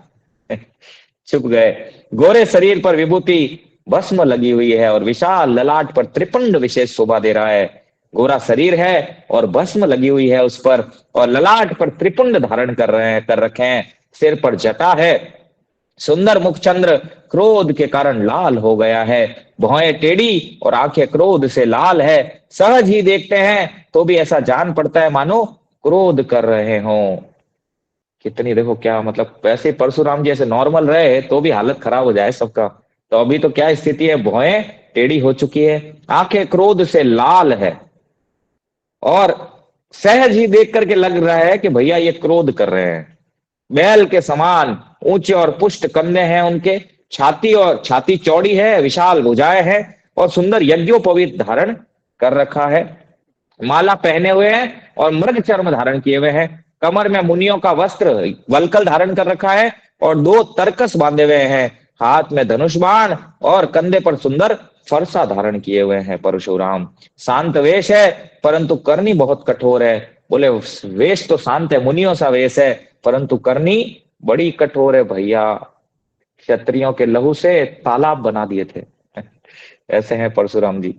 छुप गए। गोरे शरीर पर विभूति भस्म लगी हुई है और विशाल ललाट पर त्रिपुंड विशेष शोभा दे रहा है। गोरा शरीर है और भस्म लगी हुई है उस पर, और ललाट पर त्रिपुंड धारण कर रखे हैं, सिर पर जटा है, सुंदर मुखचंद्र क्रोध के कारण लाल हो गया है, भौएं टेढ़ी और आंखें क्रोध से लाल है। सहज ही देखते हैं तो भी ऐसा जान पड़ता है मानो क्रोध कर रहे हों। कितनी देखो क्या मतलब, वैसे परशुराम जी ऐसे नॉर्मल रहे तो भी हालत खराब हो जाए सबका, तो अभी तो क्या स्थिति है, भौएं टेढ़ी हो चुकी है, आंखें क्रोध से लाल है, और सहज ही देख करके लग रहा है कि भैया ये क्रोध कर रहे हैं। बैल के समान ऊंचे और पुष्ट कंधे हैं उनके, छाती चौड़ी है, विशाल भुजाएं हैं और सुंदर यज्ञोपवीत धारण कर रखा है, माला पहने हुए हैं और मृग चर्म धारण किए हुए हैं, कमर में मुनियों का वस्त्र वलकल धारण कर रखा है और 2 तरकस बांधे हुए हैं, हाथ में धनुष बाण और कंधे पर सुंदर फरसा धारण किए हुए हैं परशुराम। शांत वेश है परंतु करनी बहुत कठोर है। बोले वेश तो शांत है, मुनियों सा वेश है, परंतु करनी बड़ी कठोर है भैया। क्षत्रियों के लहू से तालाब बना दिए थे। ऐसे हैं परशुराम जी।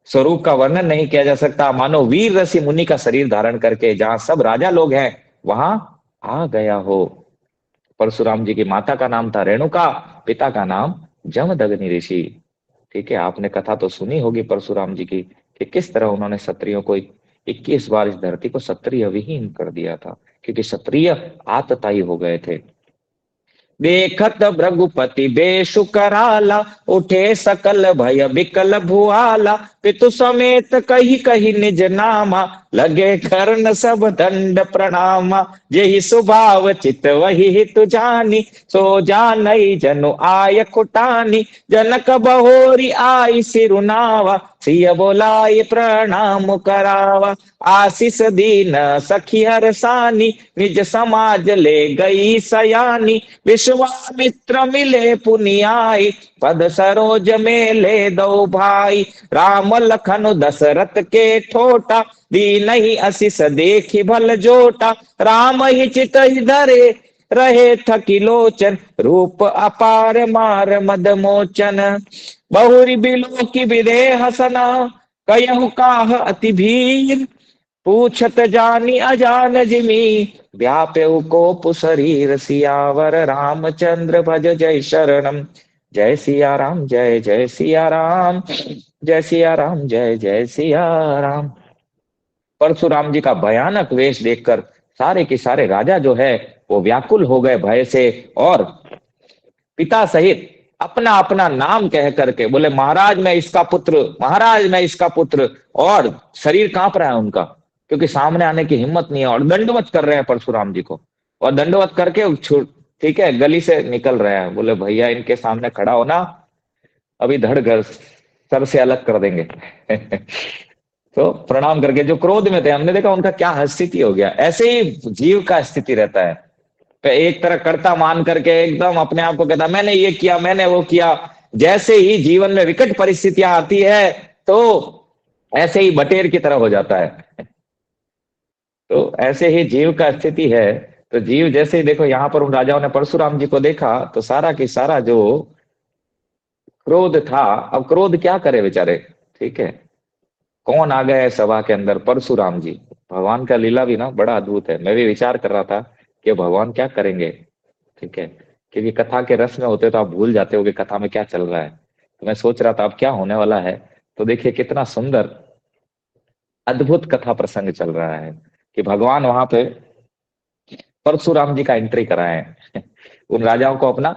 स्वरूप का वर्णन नहीं किया जा सकता, मानो वीर ऋषि मुनि का शरीर धारण करके जहां सब राजा लोग हैं वहां आ गया हो। परशुराम जी की माता का नाम था रेणुका, पिता का नाम जमदग्नि ऋषि। ठीक है, आपने कथा तो सुनी होगी परशुराम जी की कि किस तरह उन्होंने क्षत्रियों को 21 बार इस धरती को क्षत्रिय विहीन कर दिया था, क्योंकि क्षत्रिय आतताई हो गए थे। देखत भृगुपति बेशु कराला, उठे सकल भय बिकल भुआला। पितु समेत कही कही निज नामा, लगे कर्ण सब दंड प्रणामा। जेहि स्वभाव चित वही हितु जानी, सो जानई जनु आय खुटानी। जनक बहोरी आई सिरुनावा, सिय बोलाय प्रणाम करावा। आशीष दीन सखी हरसानी, निज समाज ले गई सयानी। विश्वामित्र मिले पुनियाई, पद सरोज में ले दो भाई। राम लखन दशरथ के ठोटा, दीनहि असिस देखी भल जोटा। राम ही चित धरे रहे थकी लोचन, रूप अपार मार मद मोचन। बहुरी बिलो की विदेह हसना, कयहु काह अति भीर। पूछत जानी अजान जिमी, व्याप्यउ कोप शरीर। सियावर रामचंद्र भज जय शरणम। जय सिया राम जय जय सिया राम, जय सिया राम जय जय सिया राम। परशुराम जी का भयानक वेश देखकर सारे के सारे राजा जो है वो व्याकुल हो गए भय से, और पिता सहित अपना अपना नाम कह करके बोले महाराज मैं इसका पुत्र, महाराज मैं इसका पुत्र। और शरीर कांप रहा है उनका, क्योंकि सामने आने की हिम्मत नहीं है, और दंडवत कर रहे हैं परशुराम जी को। और दंडवत करके ठीक है गली से निकल रहे हैं, बोले भैया इनके सामने खड़ा होना, अभी धड़ घर सर से अलग कर देंगे। तो प्रणाम करके जो क्रोध में थे, हमने देखा उनका क्या स्थिति हो गया। ऐसे ही जीव का स्थिति रहता है, एक तरह कर्ता मान करके एकदम अपने आप को कहता मैंने ये किया मैंने वो किया। जैसे ही जीवन में विकट परिस्थितियां आती है तो ऐसे ही बटेर की तरह हो जाता है। तो ऐसे ही जीव का स्थिति है। तो जीव जैसे ही देखो यहाँ पर उन राजाओं ने परशुराम जी को देखा तो सारा की सारा जो क्रोध था, अब क्रोध क्या करे बेचारे। ठीक है, कौन आ गए सभा के अंदर, परशुराम जी। भगवान का लीला भी ना बड़ा अद्भुत है। मैं भी विचार कर रहा था कि भगवान क्या करेंगे। ठीक है, क्योंकि कथा के रस में होते तो आप भूल जाते हो कि कथा में क्या चल रहा है। तो मैं सोच रहा था अब क्या होने वाला है, तो देखिए कितना सुंदर अद्भुत कथा प्रसंग चल रहा है कि भगवान वहां पे परशुराम जी का एंट्री कराए हैं उन राजाओं को अपना,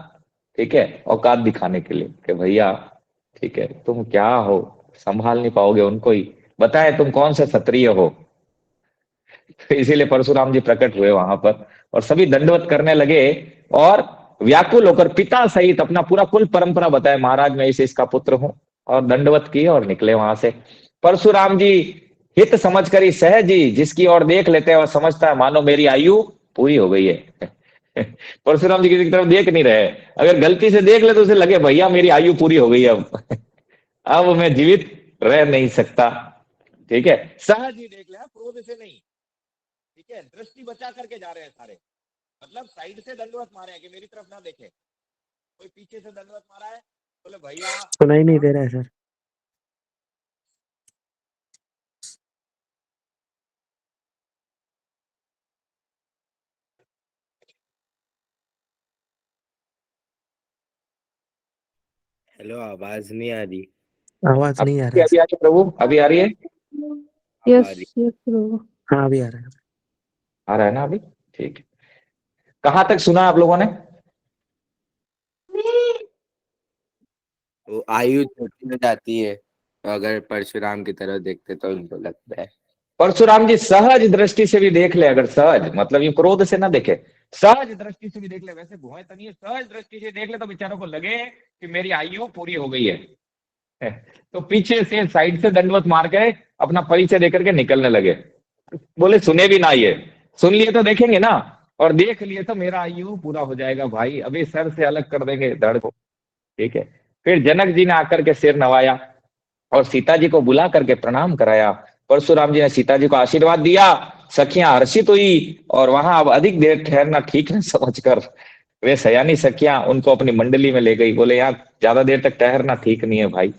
ठीक है, औकात दिखाने के लिए कि भैया ठीक है तुम क्या हो, संभाल नहीं पाओगे उनको ही, बताए तुम कौन से क्षत्रिय हो। तो इसीलिए परशुराम जी प्रकट हुए वहां पर और सभी दंडवत करने लगे और व्याकुल होकर पिता सहित अपना पूरा कुल परंपरा बताए, महाराज मैं इसका पुत्र हूं, और दंडवत किए और निकले वहां से। परशुराम जी हित समझकर ही सहज ही जिसकी ओर देख लेते हैं वह समझता है मानो मेरी आयु पूरी हो गई है। परशुराम जी किसी की तरफ देख नहीं रहे, अगर गलती से देख ले तो उसे लगे भैया मेरी आयु पूरी हो गई अब मैं जीवित रह नहीं सकता। ठीक है, सहज ही देख ले, क्रोध से नहीं। ठीक है, दृष्टि बचा करके जा रहे हैं सारे, मतलब साइड से दंडवत मारे हैं कि मेरी तरफ ना देखे। कोई पीछे से दंडवत मारा है, बोले भैया सुनाई नहीं दे रहा है सर। हेलो, आवाज नहीं आ रही। आवाज नहीं आ रहा है अभी आ रही है प्रभु, अभी आ रही है। अब आ रही। यस प्रभु। हाँ अभी आ रहा है। आ रहा है ना अभी, ठीक है। कहाँ तक सुना आप लोगों ने? वो आयु छोटी हो जाती है अगर परशुराम की तरफ देखते तो उनको लगता है। परशुराम जी सहज दृष्टि से भी देख ले, अगर सहज मतलब ये क्रोध से ना देखे, सहज दृष्टि से भी देख ले, वैसे भुआं तनी सहज दृष्टि से देख ले तो बेचारों को लगे कि मेरी आयु पूरी हो गई है। तो पीछे से साइड से दंडवत मार के अपना परिचय देकर के निकलने लगे। बोले सुने भी ना, ये सुन लिए तो देखेंगे ना, और देख लिए तो मेरा आयु पूरा हो जाएगा भाई, अभी सर से अलग कर देंगे धड़ को। ठीक है, फिर जनक जी ने आकर के सिर नवाया और सीता जी को बुला करके प्रणाम कराया। परशुराम जी ने सीता जी को आशीर्वाद दिया, सखियां हर्षित हुई और वहां अब अधिक देर ठहरना ठीक नहीं समझकर वे सयानी सखियां उनको अपनी मंडली में ले गई, बोले यहाँ ज्यादा देर तक ठहरना ठीक नहीं है भाई।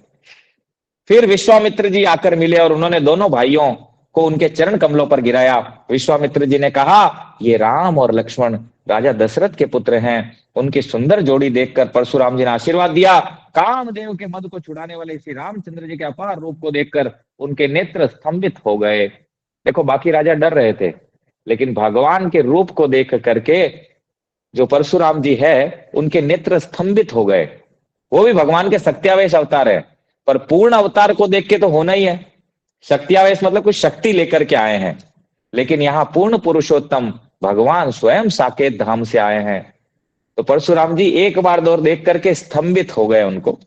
फिर विश्वामित्र जी आकर मिले और उन्होंने दोनों भाइयों को उनके चरण कमलों पर गिराया। विश्वामित्र जी ने कहा, ये राम और लक्ष्मण राजा दशरथ के पुत्र हैं। उनकी सुंदर जोड़ी देखकर परशुराम जी ने आशीर्वाद दिया। कामदेव के मद को छुड़ाने वाले श्री रामचंद्र जी के अपार रूप को देखकर उनके नेत्र स्तंभित हो गए। देखो, बाकी राजा डर रहे थे, लेकिन भगवान के रूप को देख करके जो परशुराम जी है उनके नेत्र स्तंभित हो गए। वो भी भगवान के सत्यावेश अवतार है, पर पूर्ण अवतार को देख के तो होना ही है। शक्तियावेश मतलब कुछ शक्ति लेकर के आए हैं, लेकिन यहाँ पूर्ण पुरुषोत्तम भगवान स्वयं साकेत धाम से आए हैं। तो परशुराम जी एक बार दौर देख करके स्तंभित हो गए। उनको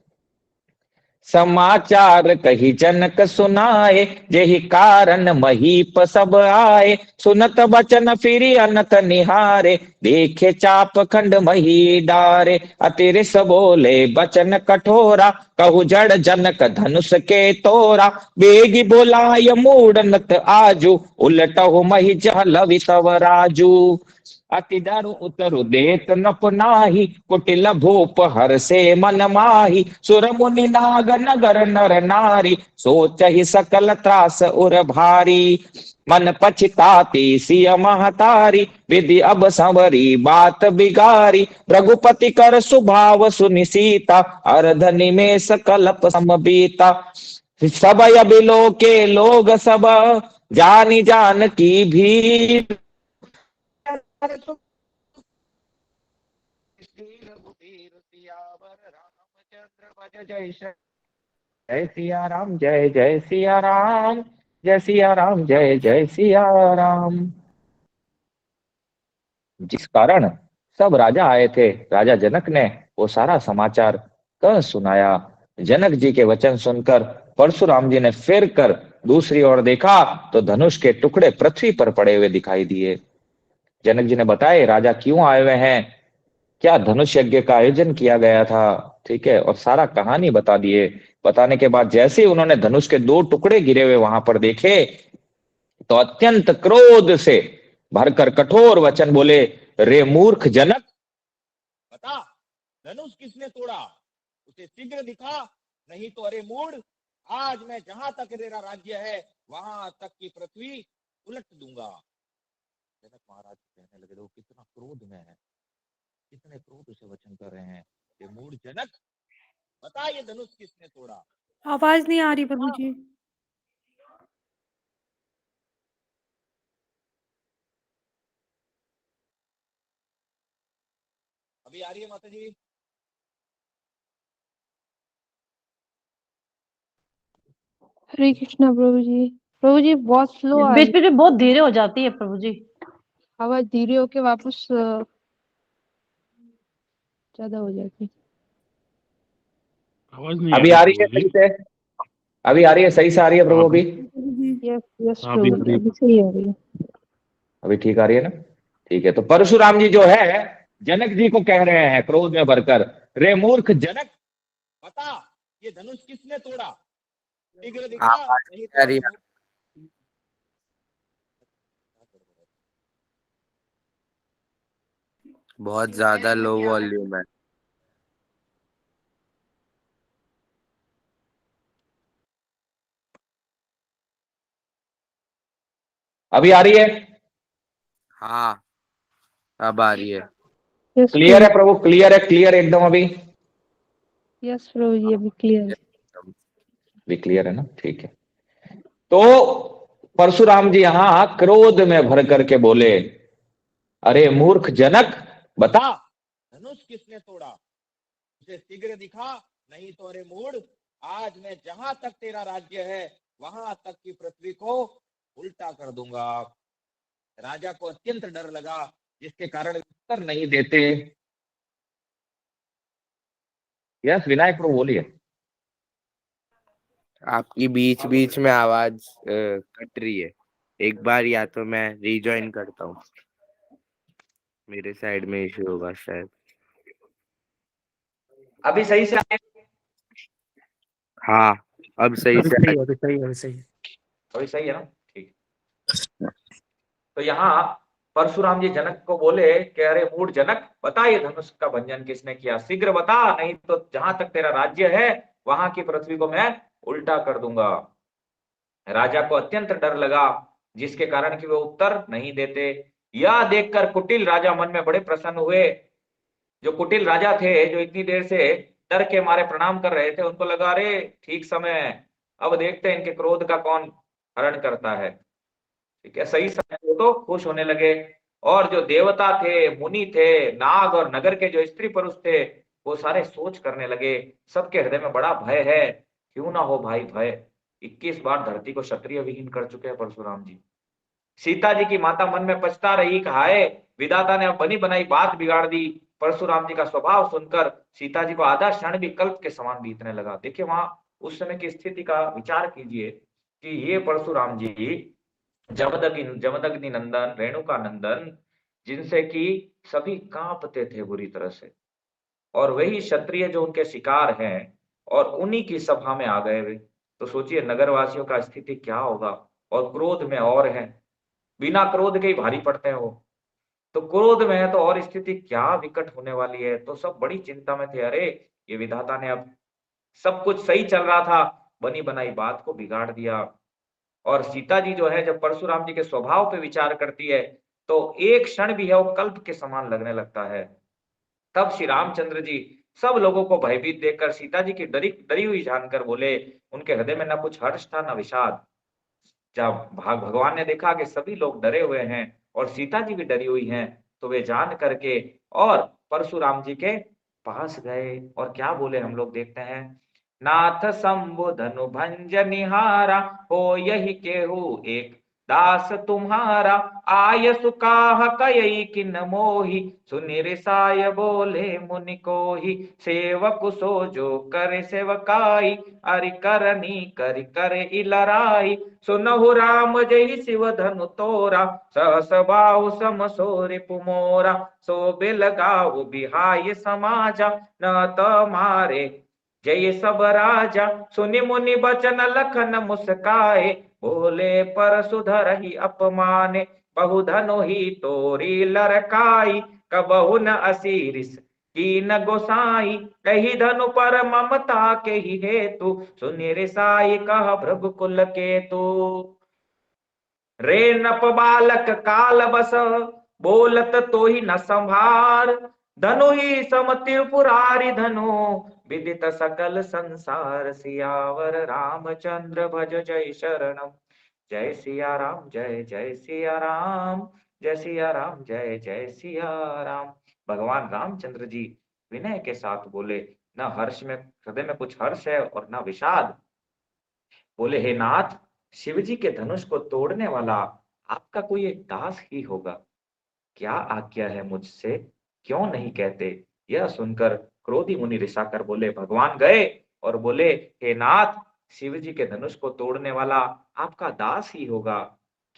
समाचार कही जनक सुनाए, जेहि कारण महीप सब आए। सुनत बचन फिरी अनत निहारे, देखे चाप खंड मही डारे। अतिरिस बोले बचन कठोरा, कहु जड़ जनक धनुष के तोरा। बेगी बोलाय मूढ़नत आजू, उलटहु मही जहल वितव राजू। अति डरु उतरु देत नप नाही, कुटिल भूप हर से मन माही। सुर मुनि नाग नगर नर नारी, सोचहि सकल त्रास उर भारी। मन पछताती सिय महतारी, विधि अब संवरी बात बिगारी। रघुपति कर सुभाव सुनि सीता, अरधनि में सकलप समबीता। सब बिलो के लोग सब, जानी जान की भीड़। जय सिया राम, जय जय सिया राम, जय सिया राम, जय जय सिया राम। जिस कारण सब राजा आए थे, राजा जनक ने वो सारा समाचार कह सुनाया। जनक जी के वचन सुनकर परशुराम जी ने फिर कर दूसरी ओर देखा तो धनुष के टुकड़े पृथ्वी पर पड़े हुए दिखाई दिए। जनक जी ने बताए राजा क्यों आए हुए हैं, क्या धनुष यज्ञ का आयोजन किया गया था, ठीक है, और सारा कहानी बता दिए। बताने के बाद जैसे ही उन्होंने धनुष के 2 टुकड़े गिरे हुए वहां पर देखे तो अत्यंत क्रोध से भरकर कठोर वचन बोले, रे मूर्ख जनक, बता धनुष किसने तोड़ा, उसे शीघ्र दिखा, नहीं तो अरे मूढ़, आज मैं जहां तक तेरा राज्य है वहां तक की पृथ्वी उलट दूंगा। जनक महाराज कहने लगे, वो कितना क्रोध में है, कितने क्रोध से वचन कर रहे हैं। ये मूढ़ जनक, बता ये धनुष किसने तोड़ा। आवाज नहीं आ रही प्रभु जी। अभी आ रही है माता जी? हरे कृष्णा प्रभु जी। प्रभु जी बहुत स्लो आ बीच रही बीच में बहुत धीरे हो जाती है प्रभु जी। आवाज, धीरे होके वापस ज्यादा हो जाती। आवाज नहीं अभी आ रही है प्रभु सही जी। से? अभी आ रही है, सही से आ रही है प्रभु? अभी यस यस हाँ, अभी प्रभु जी, आ रही अभी सही आ रही है। अभी ठीक आ रही है ना? ठीक है। तो परशुराम जी जो है जनक जी को कह रहे हैं क्रोध में भरकर, रे मूर्ख जनक, बता ये धनुष किसने तोड़ा, शीघ्र दिखा, आवाज नहीं नहीं आ तो रही। बहुत ज्यादा लो वॉल्यूम है। अभी आ रही है? हाँ अब आ रही है। यस क्लियर है प्रभु? क्लियर है, क्लियर एकदम? अभी यस प्रभु जी, अभी क्लियर है। भी क्लियर है ना? ठीक है। तो परशुराम जी यहां क्रोध में भर करके बोले, अरे मूर्ख जनक, बता धनुष किसने तोड़ा, उसे शीघ्र दिखा, नहीं तो अरे मूढ़, आज मैं जहां तक तेरा राज्य है वहां तक की पृथ्वी को उल्टा कर दूंगा। राजा को अत्यंत डर लगा, जिसके कारण उत्तर नहीं देते। यस विनायक प्रभु बोलिए। आपकी बीच बीच में आवाज कट रही है। एक बार या तो मैं रिजॉइन करता हूँ, मेरे साइड में इश्यू होगा शायद। अभी सही से हाँ अब सही अभी से सही है, अभी सही है, अभी सही है। अभी सही है ना? ठीक। तो यहाँ परशुराम जी जनक को बोले कि अरे मूढ़ जनक, बता ये धनुष का भंजन किसने किया, शीघ्र बता, नहीं तो जहां तक तेरा राज्य है वहां की पृथ्वी को मैं उल्टा कर दूंगा। राजा को अत्यंत डर लगा, जिसके कारण कि वे उत्तर नहीं देते। यह देखकर कुटिल राजा मन में बड़े प्रसन्न हुए। जो कुटिल राजा थे, जो इतनी देर से डर के मारे प्रणाम कर रहे थे, उनको लगा अरे ठीक समय है, अब देखते हैं इनके क्रोध का कौन हरण करता है। ठीक है, सही समय वो तो खुश होने लगे। और जो देवता थे, मुनि थे, नाग और नगर के जो स्त्री पुरुष थे, वो सारे सोच करने लगे। सबके हृदय में बड़ा भय है, क्यों ना हो भाई भय। 21 बार धरती को क्षत्रिय विहीन कर चुके हैं परशुराम जी। सीता जी की माता मन में पछता रही, कहा है विधाता ने अब बनी बनाई बात बिगाड़ दी। परशुराम जी का स्वभाव सुनकर सीता जी को आधा क्षण भी कल्प के समान बीतने लगा। देखिए वहां उस समय की स्थिति का विचार कीजिए कि ये परशुराम जी जमदग्नि नंदन, रेणुका नंदन, जिनसे कि सभी कांपते थे बुरी तरह से, और वही क्षत्रिय जो उनके शिकार हैं, और उन्हीं की सभा में आ गए वे। तो सोचिए नगरवासियों का स्थिति क्या होगा। और क्रोध में और है, बिना क्रोध के ही भारी पड़ते हैं वो, तो क्रोध में है तो और स्थिति क्या विकट होने वाली है। तो सब बड़ी चिंता में थे, अरे ये विधाता ने अब सब कुछ सही चल रहा था, बनी बनाई बात को बिगाड़ दिया। और सीता जी जो है, जब परशुराम जी के स्वभाव पे विचार करती है, तो एक क्षण भी है वो कल्प के समान लगने लगता है। तब श्री रामचंद्र जी सब लोगों को भयभीत देखकर सीता जी की डरी डरी हुई जानकर बोले, उनके हृदय में न कुछ हर्ष था न विषाद। जब भगवान ने देखा कि सभी लोग डरे हुए हैं और सीता जी भी डरी हुई हैं, तो वे जान करके और परशुराम जी के पास गए और क्या बोले हम लोग देखते हैं। नाथ शंभु धनु भंज निहारा, हो यही केहू एक दास तुम्हारा। आय सुकाह कयई किन मोहि, सुनि रिसाय बोले मुनि कोहि। सेवक सो जो करे सेवकाई, अरि करनी करि करे इलराई। सुनहु राम जय शिव धनु तोरा, सहस बाहु सम सो रिपु मोरा। सो बिल गाऊ बिहाय समाजा, न त मारे जय सब राजा। सुनि मुनि बचन लखन मुस्काए, बोले परशुधर ही अपमाने। बहु धनु ही तोरी लरकाई, कबहु न असीरिस कीन गोसाई। कही धनु पर ममता के ही हेतु, सुनि रिसाई कह भृगु कुल केतु। रे नप बालक काल बस, बोलत तो ही न संभार। धनु ही सम त्रिपुरारी धनु, विदित सकल संसार। सियावर रामचंद्र भज जय शरणम। जय सिया राम, जय जय सिया राम, जय सिया राम, जय जय सिया राम। भगवान रामचंद्र जी विनय के साथ बोले, न हर्ष में, हृदय में कुछ हर्ष है और न विषाद। बोले हे नाथ, शिव जी के धनुष को तोड़ने वाला आपका कोई एक दास ही होगा, क्या आज्ञा है मुझसे, क्यों नहीं कहते। यह सुनकर क्रोधी मुनि रिसाकर बोले, भगवान गए और बोले हे नाथ, शिव जी के धनुष को तोड़ने वाला आपका दास ही होगा,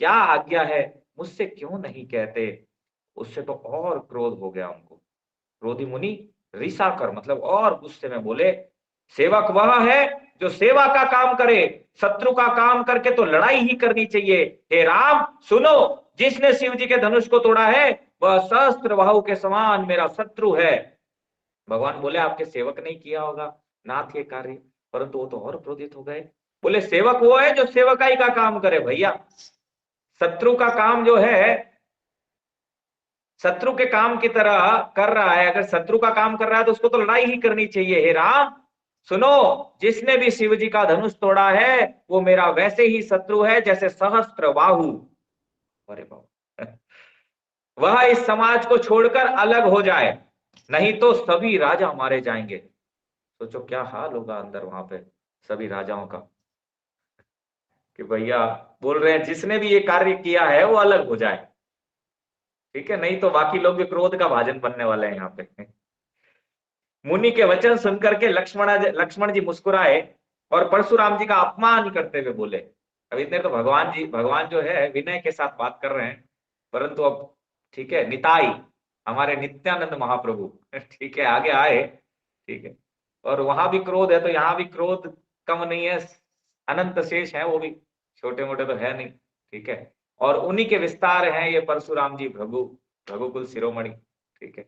क्या आज्ञा है मुझसे क्यों नहीं कहते। उससे तो और क्रोध हो गया उनको। क्रोधी मुनि रिसाकर मतलब और गुस्से में बोले, सेवक वह है जो सेवा का काम करे, शत्रु का काम करके तो लड़ाई ही करनी चाहिए। हे राम सुनो, जिसने शिव जी के धनुष को तोड़ा है वह सहस्त्र बाहु के समान मेरा शत्रु है। भगवान बोले आपके सेवक ने किया होगा नाथ ये कार्य, परंतु वो तो और क्रोधित हो गए। बोले सेवक वो है जो सेवकाई का काम करे भैया, शत्रु का काम जो है शत्रु के काम की तरह कर रहा है। अगर शत्रु का काम कर रहा है तो उसको तो लड़ाई ही करनी चाहिए। हे राम सुनो, जिसने भी शिव जी का धनुष तोड़ा है वो मेरा वैसे ही शत्रु है जैसे सहस्त्र बाहु। अरे बाबू, वह इस समाज को छोड़कर अलग हो जाए, नहीं तो सभी राजा मारे जाएंगे। सोचो क्या हाल होगा अंदर वहां पे सभी राजाओं का, कि भैया बोल रहे हैं जिसने भी ये कार्य किया है वो अलग हो जाए। ठीक है, नहीं तो बाकी लोग भी क्रोध का भाजन बनने वाले हैं यहाँ पे। मुनि के वचन सुनकर के लक्ष्मण जी मुस्कुराए और परशुराम जी का अपमान करते हुए बोले। अब इतने तो भगवान जो है विनय के साथ बात कर रहे हैं, परंतु अब ठीक है निताई हमारे नित्यानंद महाप्रभु ठीक है आगे आए। ठीक है, और वहां भी क्रोध है तो यहाँ भी क्रोध कम नहीं है, अनंत शेष है, वो भी छोटे मोटे तो है नहीं। ठीक है, और उन्हीं के विस्तार हैं ये परशुराम जी भृगुकुल शिरोमणि। ठीक है,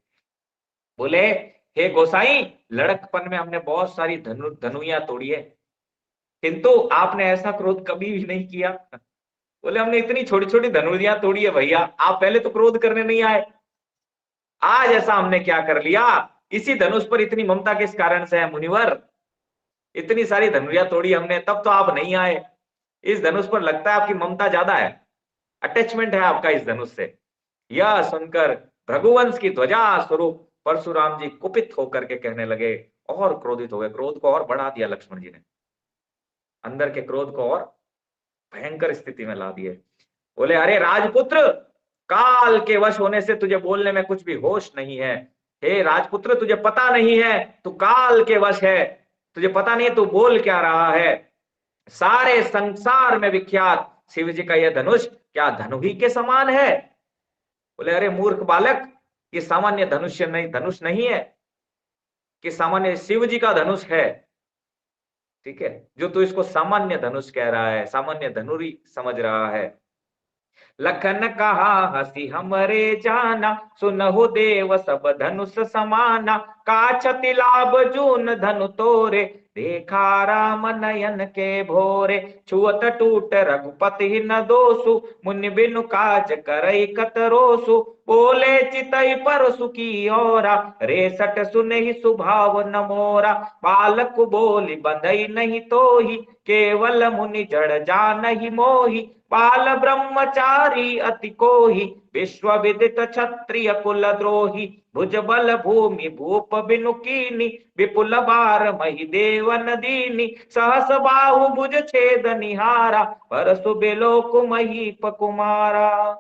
बोले हे गोसाई, लड़कपन में हमने बहुत सारी धनुइयां तोड़ी है, किंतु आपने ऐसा क्रोध कभी भी नहीं किया। बोले हमने इतनी छोटी छोटी धनुइयां तोड़ी है भैया, आप पहले तो क्रोध करने नहीं आए, आज ऐसा हमने क्या कर लिया। इसी धनुष पर इतनी ममता किस कारण से है मुनिवर, इतनी सारी धनुइयां तोड़ी हमने, तब तो आप नहीं आए। इस धनुष पर लगता है आपकी ममता ज्यादा है, अटैचमेंट है आपका इस धनुष से। यह सुनकर भृगुवंश की ध्वजा स्वरूप परशुराम जी कुपित होकर के कहने लगे और क्रोधित हो गए। क्रोध को और बढ़ा दिया लक्ष्मण जी ने, अंदर के क्रोध को और भयंकर स्थिति में ला दिए। बोले अरे राजपुत्र, काल के वश होने से तुझे बोलने में कुछ भी होश नहीं है। हे राजपुत्र, तुझे पता नहीं है तू काल के वश है, तुझे पता नहीं है तू बोल क्या रहा है। सारे संसार में विख्यात शिव जी का यह धनुष क्या धनुही के समान है। बोले अरे मूर्ख बालक, ये सामान्य धनुष नहीं है, कि सामान्य शिव जी का धनुष है। ठीक है, जो तू इसको सामान्य धनुष कह रहा है, सामान्य धनुरी समझ रहा है। लखन कहा हसी हमरे जाना, सुनहु देव सब धनुष समाना। काछति लाभ जून धनु तोरे, देखा राम नयन के भोरे। छुअत टूट रघुपति न दोसु, मुनि बिनु काज करई कतरोसु। बोले चितई परसु की ओरा, रेसट सुनहि सुभाव न मोरा। बालक बोली बंधई नहीं तोही, केवल मुनि जड़ जानहि मोही। बाल ब्रह्मचारी अति कोहि, विश्व विदित क्षत्रिय कुल द्रोही। भुज बल भूमि भूप बिनु कीनी, विपुल बार मही देवन दीनी। सहस बाहु भुज छेद निहारा, परसु बिलोक महीप कुमारा।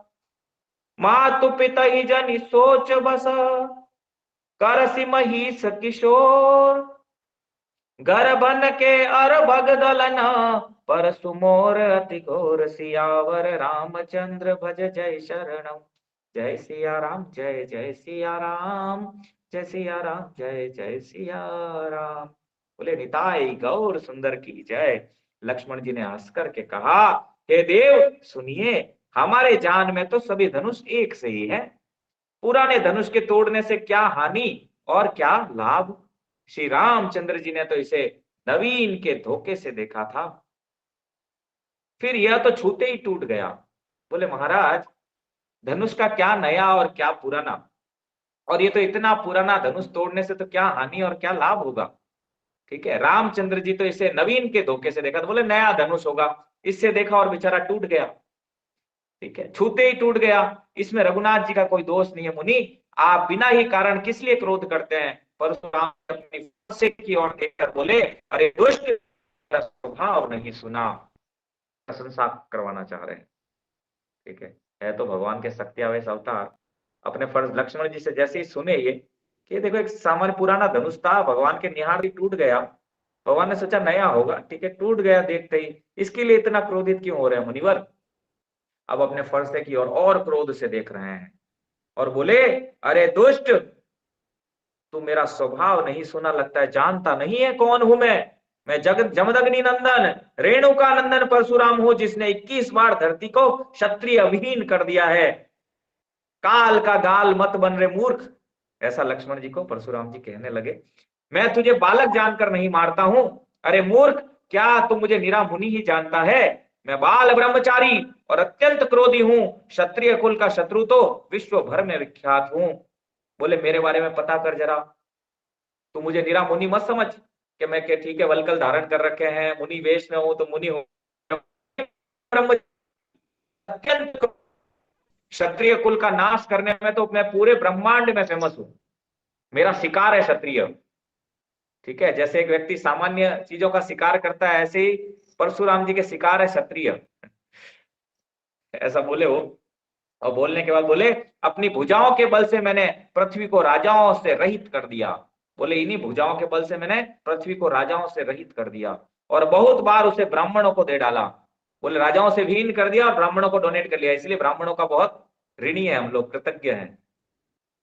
मातु पिता ही जनि सोच बस, करसि महिष किशोर। गर्भन के अर भगदलन, परसु मोर अति घोर। सियावर रामचंद्र भज जय शरणम। जय सिया राम, जय जय सिया राम, जय सिया राम, जय जय सिया राम। बोले निताई गौर सुंदर की जय। लक्ष्मण जी ने हंस करके कहा, हे देव सुनिए, हमारे जान में तो सभी धनुष एक से ही है। पुराने धनुष के तोड़ने से क्या हानि और क्या लाभ। श्री रामचंद्र जी ने तो इसे नवीन के धोखे से देखा था, फिर यह तो छूते ही टूट गया। बोले महाराज, धनुष का क्या नया और क्या पुराना, और ये तो इतना पुराना धनुष तोड़ने से तो क्या हानि और क्या लाभ होगा। ठीक है, रामचंद्र जी तो इसे नवीन के धोखे से देखा, तो बोले नया धनुष होगा, इससे देखा और बेचारा टूट गया। ठीक है, छूते ही टूट गया, इसमें रघुनाथ जी का कोई दोष नहीं है। मुनि, आप बिना ही कारण किस लिए क्रोध करते हैं। परशुराम अपनी की ओर देखकर बोले, अरे दुष्ट, स्वभाव नहीं सुना, प्रशंसा करवाना चाह रहे हैं। ठीक है तो भगवान के सत्यावेश अवतार। अपने फर्ज लक्ष्मण जी से जैसे ही सुने ये कि देखो एक सामान्य पुराना धनुष था, भगवान के निहार ही टूट गया, भगवान ने सोचा नया होगा। ठीक है, टूट गया देखते ही, इसके लिए इतना क्रोधित क्यों हो रहे हैं मुनिवर। अब अपने फर्ज की ओर और क्रोध से देख रहे हैं और बोले, अरे दुष्ट, तू मेरा स्वभाव नहीं सुना, लगता है जानता नहीं है कौन हूं मैं जगत जमदग्नि नंदन रेणुका नंदन परशुराम हूं, जिसने 21 बार धरती को क्षत्रिय विहीन कर दिया है। काल का गाल मत बन रे मूर्ख, ऐसा लक्ष्मण जी को परशुराम जी कहने लगे। मैं तुझे बालक जानकर नहीं मारता हूं, अरे मूर्ख, क्या तू मुझे निरा मुनि ही जानता है। मैं बाल ब्रह्मचारी और अत्यंत क्रोधी हूं, क्षत्रिय कुल का शत्रु तो विश्व भर में विख्यात हूं। बोले मेरे बारे में पता कर जरा, तू मुझे निरा मुनि मत समझ कि मैं के ठीक है वलकल धारण कर रखे हैं, मुनि वेश में हूं तो मुनि हूं। क्षत्रिय कुल का नाश करने में तो मैं पूरे ब्रह्मांड में फेमस हूं, मेरा शिकार है क्षत्रिय। ठीक है, जैसे एक व्यक्ति सामान्य चीजों का शिकार करता है, ऐसे ही परशुराम जी के शिकार है क्षत्रिय, ऐसा बोले वो। और बोलने के बाद बोले, अपनी भुजाओं के बल से मैंने पृथ्वी को राजाओं से रहित कर दिया। बोले इन्हीं भुजाओं के बल से मैंने पृथ्वी को राजाओं से रहित कर दिया और बहुत बार उसे ब्राह्मणों को दे डाला। बोले राजाओं से विहीन कर दिया और ब्राह्मणों को डोनेट कर लिया, इसलिए ब्राह्मणों का बहुत ऋणी है हम लोग, कृतज्ञ हैं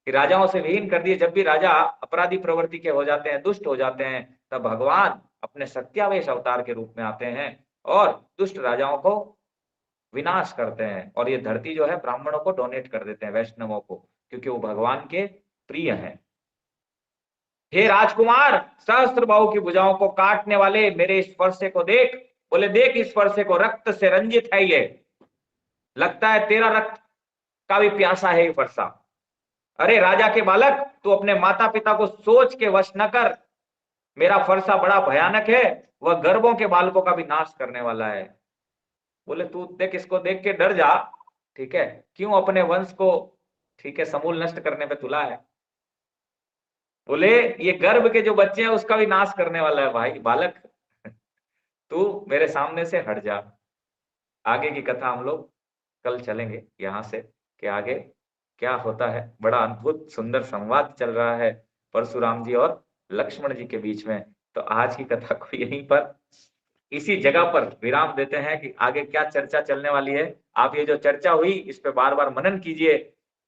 कि राजाओं से विहीन कर दिए। जब भी राजा अपराधी प्रवृत्ति के हो जाते हैं, दुष्ट हो जाते हैं, तब भगवान अपने सत्यावेश अवतार के रूप में आते हैं और दुष्ट राजाओं को विनाश करते हैं, और ये धरती जो है ब्राह्मणों को डोनेट कर देते हैं, वैष्णवों को, क्योंकि वो भगवान के प्रिय हैं। हे राजकुमार, सहस्त्र बाहु की भुजाओं को काटने वाले मेरे इस फरसे को देख। बोले देख इस फरसे को, रक्त से रंजित है ये, लगता है तेरा रक्त का भी प्यासा है ये फरसा। अरे राजा के बालक, तू अपने माता पिता को सोच के वश न कर, मेरा फरसा बड़ा भयानक है, वह गर्भों के बालकों का भी नाश करने वाला है। बोले तू देख, इसको देख के डर जा, ठीक है, क्यों अपने वंश को, ठीक है, समूल नष्ट करने पे तुला है। बोले ये गर्भ के जो बच्चे हैं उसका भी नाश करने वाला है भाई बालक, तू मेरे सामने से हट जा। आगे की कथा हम लोग कल चलेंगे यहाँ से, कि आगे क्या होता है। बड़ा अद्भुत सुंदर संवाद चल रहा है परशुराम जी और लक्ष्मण जी के बीच में। तो आज की कथा को यहीं पर इसी जगह पर विराम देते हैं कि आगे क्या चर्चा चलने वाली है। आप ये जो चर्चा हुई इस पे बार बार मनन कीजिए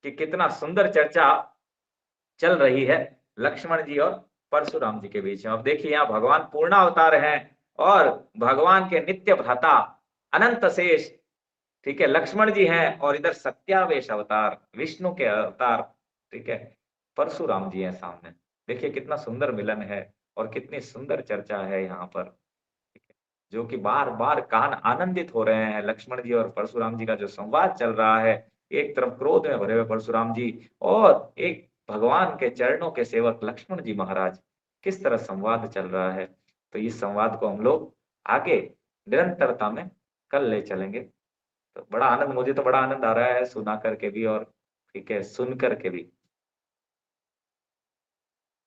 कि कितना सुंदर चर्चा चल रही है लक्ष्मण जी और परशुराम जी के बीच में। अब देखिए यहाँ भगवान पूर्णावतार हैं और भगवान के नित्य भ्राता अनंत शेष, ठीक है, लक्ष्मण जी हैं, और इधर सत्यावेश अवतार विष्णु के अवतार, ठीक है, परशुराम जी हैं सामने। देखिए कितना सुंदर मिलन है और कितनी सुंदर चर्चा है यहाँ पर, जो कि बार बार कान आनंदित हो रहे हैं। लक्ष्मण जी और परशुराम जी का जो संवाद चल रहा है, एक तरफ क्रोध में भरे हुए परशुराम जी और एक भगवान के चरणों के सेवक लक्ष्मण जी महाराज, किस तरह संवाद चल रहा है। तो इस संवाद को हम लोग आगे निरंतरता में कल ले चलेंगे। तो बड़ा आनंद, मुझे तो बड़ा आनंद आ रहा है सुना करके भी और ठीक है सुन करके भी।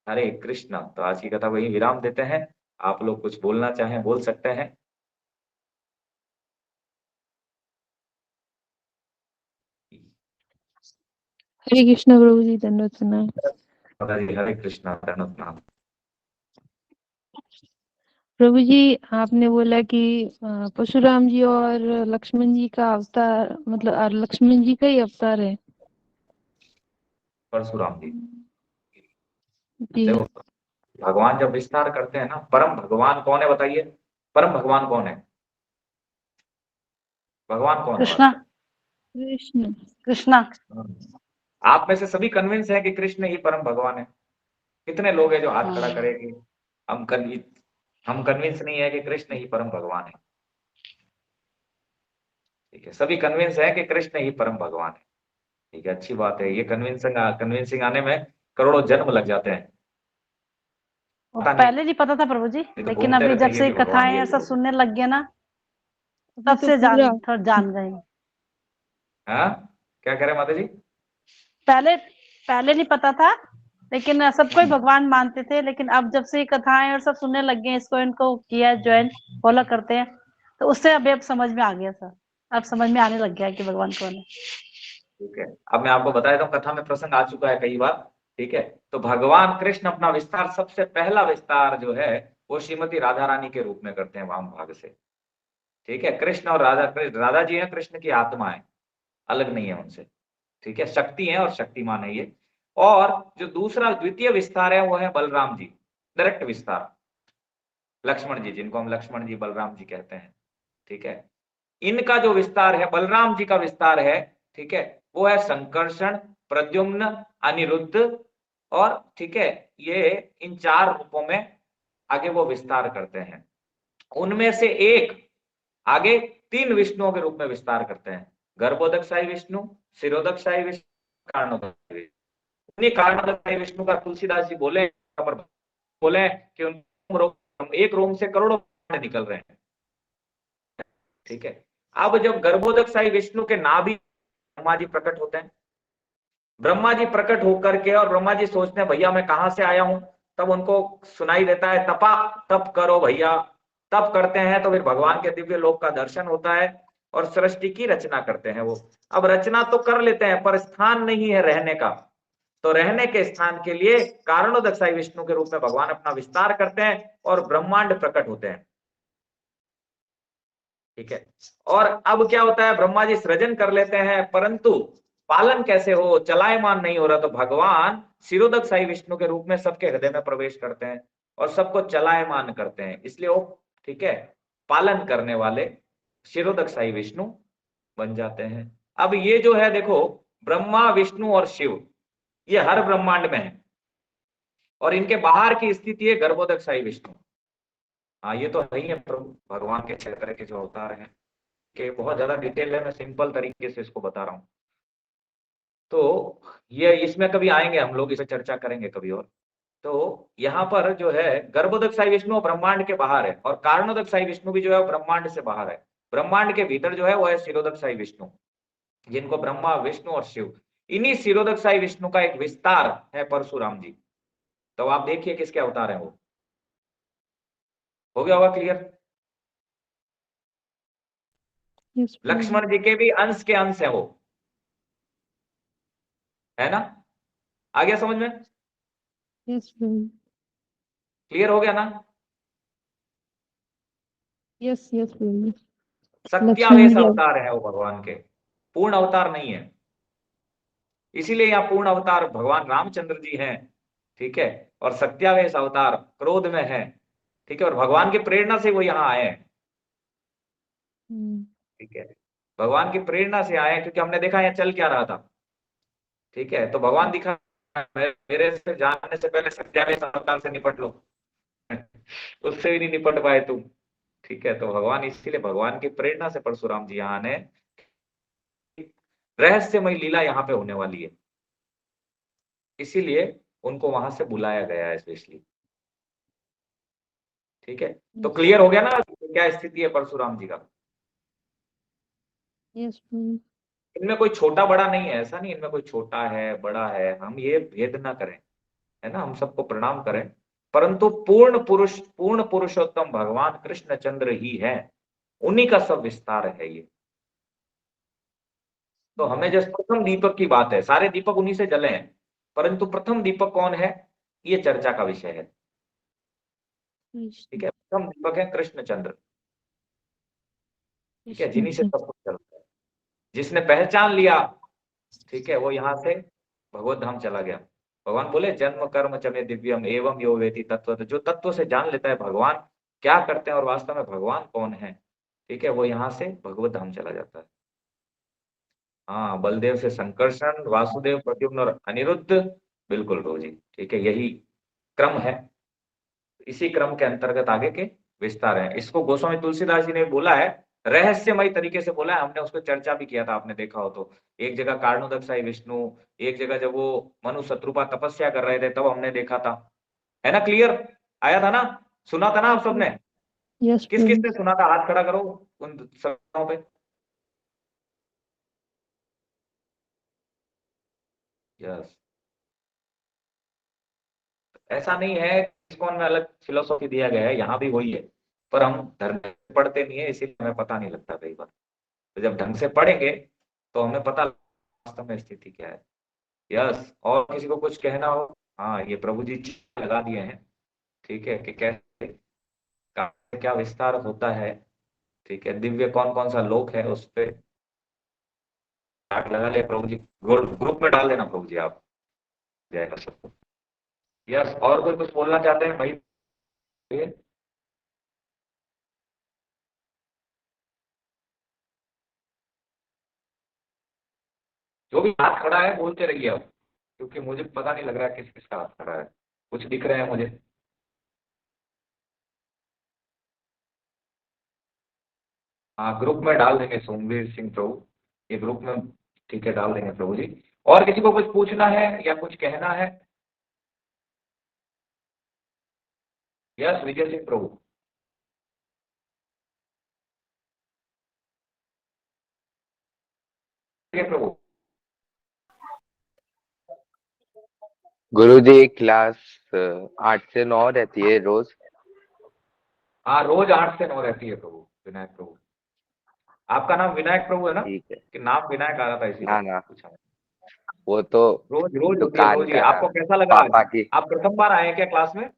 हरे कृष्णा। तो आज की कथा वही विराम देते हैं। आप लोग कुछ बोलना चाहें बोल सकते हैं। हरे कृष्ण प्रभु जी, दंडवत प्रणाम। हरे कृष्णा, धन्यवाद प्रणाम। प्रभु जी, आपने बोला कि परशुराम जी और लक्ष्मण जी का अवतार, मतलब लक्ष्मण जी का ही अवतार है परशुराम जी, जी। देखो भगवान जब विस्तार करते हैं ना, परम भगवान कौन है बताइए? परम भगवान कौन है? भगवान कौन है? कृष्णा। कृष्ण। कृष्णा। आप में से सभी कन्विंस है कि कृष्ण ही परम भगवान है? कितने लोग हैं जो हाथ खड़ा करेंगे? हम कन्विंस नहीं है कि कृष्ण ही परम भगवान है। ठीक है, सभी कन्विंस है कि कृष्ण ही परम भगवान है। ठीक है, अच्छी बात है। ये कन्विंसिंग आने में करोड़ों जन्म लग जाते हैं। पता नहीं, पहले नहीं पता था प्रभु जी, ये तो लेकिन घूमते अभी रहते जब हैं से कि भगवान कथाएं ये ऐसा है। सुनने लग गया ना, तब तो से पूरा जान गए। हाँ, क्या कह रहे माता जी? पहले नहीं पता था, लेकिन सबको ही भगवान मानते थे, लेकिन अब जब से ये कथाएं और सब सुनने लग गए, इसको इनको किया ज्वाइन फॉलो करते हैं, तो उससे अभी अब समझ में आ गया सर। अब समझ में आने लग गया कि भगवान कौन है। ठीक है, अब मैं आपको बता देता हूँ, कथा में प्रसंग आ चुका है कई बार। ठीक है, तो भगवान कृष्ण अपना विस्तार, सबसे पहला विस्तार जो है वो श्रीमती राधा रानी के रूप में करते हैं वाम भाग से। ठीक है, कृष्ण और राधा जी है कृष्ण की आत्मा है, अलग नहीं है उनसे। ठीक है, शक्ति है और शक्तिमान है ये। और जो दूसरा द्वितीय विस्तार है वो है बलराम जी, डायरेक्ट विस्तार, लक्ष्मण जी, जिनको हम लक्ष्मण जी बलराम जी कहते हैं। ठीक है, इनका जो विस्तार है, बलराम जी का विस्तार है, ठीक है, वो है संकर्षण, प्रद्युम्न, अनिरुद्ध, और ठीक है ये इन 4 रूपों में आगे वो विस्तार करते हैं। उनमें से एक आगे 3 विष्णुओं के रूप में विस्तार करते हैं, गर्भोदकशाही विष्णु, शिरोदकशाही विष्णु, कारणोदकशाही विष्णु। उन्हीं कारणोदकशाही विष्णु का तुलसीदास जी बोले कि एक रोम से करोड़ों निकल रहे हैं। ठीक है, अब जब गर्भोदकशाही विष्णु के नाभि ब्रह्मा जी प्रकट होते हैं, ब्रह्मा जी प्रकट होकर के, और ब्रह्मा जी सोचते हैं भैया मैं कहां से आया हूं, तब उनको सुनाई देता है तपा, तप करो भैया। तप करते हैं तो फिर भगवान के दिव्य लोक का दर्शन होता है और सृष्टि की रचना करते हैं वो। अब रचना तो कर लेते हैं पर स्थान नहीं है रहने का, तो रहने के स्थान के लिए कारणोदकशाही विष्णु के रूप में भगवान अपना विस्तार करते हैं और ब्रह्मांड प्रकट होते हैं। ठीक है, और अब क्या होता है, ब्रह्मा जी सृजन कर लेते हैं, परंतु पालन कैसे हो, चलायमान नहीं हो रहा, तो भगवान शिरोदकशाही विष्णु के रूप में सबके हृदय में प्रवेश करते हैं और सबको चलायमान करते हैं। इसलिए वो, ठीक है, पालन करने वाले शिरोदकशाही विष्णु बन जाते हैं। अब ये जो है देखो, ब्रह्मा विष्णु और शिव, ये हर ब्रह्मांड में है, और इनके बाहर की स्थिति है गर्भोदकशाही विष्णु। हाँ, ये तो है ही है प्रभु, भगवान के 6 तरह के जो अवतार हैं, कि बहुत ज्यादा डिटेल है, मैं सिंपल तरीके से इसको बता रहा हूँ। तो ये इसमें कभी आएंगे हम लोग, इस पे चर्चा करेंगे कभी और। तो यहाँ पर जो है गर्भोदकशाही विष्णु ब्रह्मांड के बाहर है, और कारणोदकशाही विष्णु भी जो है ब्रह्मांड से बाहर है। ब्रह्मांड के भीतर जो है वो है शिरोदकशाही विष्णु, जिनको ब्रह्मा विष्णु और शिव, इन्हीं शिरोदकशाही विष्णु का एक विस्तार है परशुराम जी। तो आप देखिए किसके अवतार हैं वो। हो गया होगा क्लियर? यस प्रभु जी। लक्ष्मण जी के भी अंश के अंश है वो, है ना? आ गया समझ में? यस प्रभु जी। क्लियर हो गया ना? यस यस प्रभु जी। सत्यावेश लक्ष्मण जी अवतार है वो भगवान के, पूर्ण अवतार नहीं है। इसीलिए यहाँ पूर्ण अवतार भगवान रामचंद्र जी हैं, ठीक है, और सत्यावेश अवतार क्रोध में है, ठीक है, और भगवान की प्रेरणा से वो यहाँ आए हैं, ठीक है, भगवान की प्रेरणा से आए हैं, क्योंकि हमने देखा यहाँ चल क्या रहा था, ठीक है, तो भगवान दिखा मेरे से जानने से पहले सत्यावेश अवतार से निपट लो उससे भी नहीं निपट पाए तुम, ठीक है, तो भगवान, इसीलिए भगवान की प्रेरणा से परशुराम जी यहाँ आने, रहस्यमय लीला यहाँ पे होने वाली है, इसीलिए उनको वहां से बुलाया गया है स्पेशली, ठीक है। तो क्लियर हो गया ना क्या स्थिति है परशुराम जी का? यस प्रभु। इनमें कोई छोटा बड़ा नहीं है, ऐसा नहीं इनमें कोई छोटा है बड़ा है, हम ये भेद ना करें, है ना, हम सबको प्रणाम करें, परंतु पूर्ण पुरुष, पूर्ण पुरुषोत्तम भगवान कृष्ण चंद्र ही है, उन्हीं का सब विस्तार है ये। तो हमें जैसे प्रथम दीपक की बात है, सारे दीपक उन्हीं से जले हैं, परंतु प्रथम दीपक कौन है, ये चर्चा का विषय है, ठीक है। प्रथम दीपक है कृष्णचंद्र, ठीक है, जिन्हीं से सब कुछ चलता है। जिसने पहचान लिया, ठीक है, वो यहाँ से भगवत धाम चला गया। भगवान बोले जन्म कर्म च मे दिव्यम एवं यो वेति तत्व, जो तत्व से जान लेता है भगवान क्या करते हैं और वास्तव में भगवान कौन है, ठीक है, वो यहाँ से भगवत धाम चला जाता है। हाँ, बलदेव से संकर्षण, वासुदेव, प्रद्युम्न और अनिरुद्ध, बिल्कुल रोजी, ठीक है, यही क्रम है, इसी क्रम के अंतर्गत आगे के विस्तार है। इसको गोस्वामी तुलसीदास जी ने बोला है, रहस्यमय तरीके से बोला है, हमने उसको चर्चा भी किया था, आपने देखा हो तो, एक जगह कारणोदकशाही विष्णु, एक जगह जब वो मनु शत्रुपा तपस्या कर रहे थे तब हमने देखा था, है ना, क्लियर आया था ना, सुना था ना आप सबने? यस किस किस ने सुना था, हाथ खड़ा करो उन सभाओं पे। यस, ऐसा नहीं है इस्कॉन में अलग फिलोसॉफी दिया गया है, यहाँ भी वही है, पर हम धर्म पढ़ते नहीं है, इसीलिए हमें पता नहीं लगता कई बार, तो जब ढंग से पढ़ेंगे तो हमें पता वास्तव में स्थिति क्या है। यस, और किसी को कुछ कहना हो? हाँ, ये प्रभु जी लगा दिए हैं, ठीक है, कि कैसे क्या विस्तार होता है, ठीक है, दिव्य कौन कौन सा लोक है, उस पे लगा ले प्रभु जी, ग्रुप में डाल देना प्रभु जी आप, जाएगा सबको। यस, और कोई कुछ बोलना चाहते हैं भाई? जो भी हाथ खड़ा है बोलते रहिए आप, क्योंकि मुझे पता नहीं लग रहा है किस किसका हाथ खड़ा है, कुछ दिख रहे हैं मुझे। हाँ, ग्रुप में डाल देंगे सोमवीर सिंह प्रभु, ये ग्रुप में, ठीक है, डाल देंगे प्रभु जी। और किसी को कुछ पूछना है या कुछ कहना है? यस, विजय सिंह प्रभु। प्रभु गुरुजी क्लास 8 से 9 रहती है रोज? हाँ, रोज 8 से 9 रहती है प्रभु, विनायक प्रभु। आपका नाम विनायक प्रभु है ना? ठीक है। कि नाम विनायक आ रहा था इसीलिए ना पूछा। वो तो रोज रोज होती है दुकान रोज ही। का आपको कैसा लगा पापा आज? की। आप प्रथम बार आए हैं क्या क्लास में?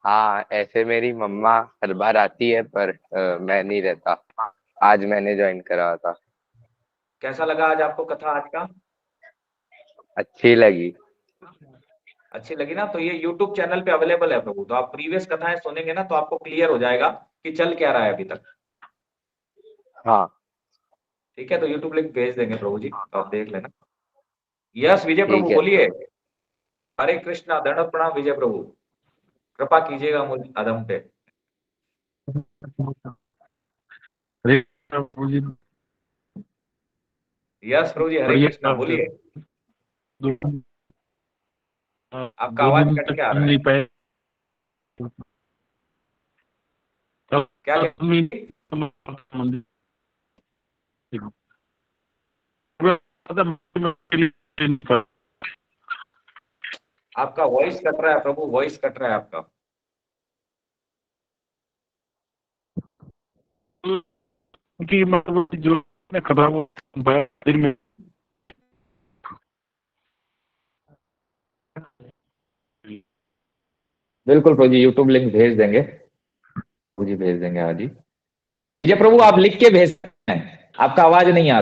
हाँ, ऐसे मेरी मम्मा हर बार आती है, पर मैं नहीं रहता, आज मैंने ज्वाइन करा था। कैसा लगा आज आपको कथा आज का? अच्छी लगी। अच्छी लगी ना? तो ये YouTube चैनल पे अवेलेबल है प्रभु, तो आप प्रीवियस कथाएं सुनेंगे ना तो आपको क्लियर हो जाएगा कि चल क्या रहा है अभी तक। हाँ, ठीक है, तो यूट्यूब लिंक भेज देंगे प्रभु जी, तो आप देख लेना। यस विजय प्रभु ठीक है। बोलिए। हरे कृष्णा, दंडवत प्रणाम विजय प्रभु, कृपा कीजिएगा मुझ अधम पे। हरे प्रभु जी, यस प्रभु जी, हरे बढ़िया कृष्णा बोलिए। दो- आपका दो आवाज दिन कट तक के आ सुन रहा है। नहीं पाए। क्या मंदिर आपका वॉइस कट रहा है प्रभु, वॉइस कट रहा है आपका। की मतलब जो खराब हो दिन में बिल्कुल प्रभु जी, यूट्यूब लिंक भेज देंगे प्रभु जी, भेज देंगे आज ही। विजय प्रभु आप लिख के भेज सकते हैं, आपका आवाज नहीं आ रहा।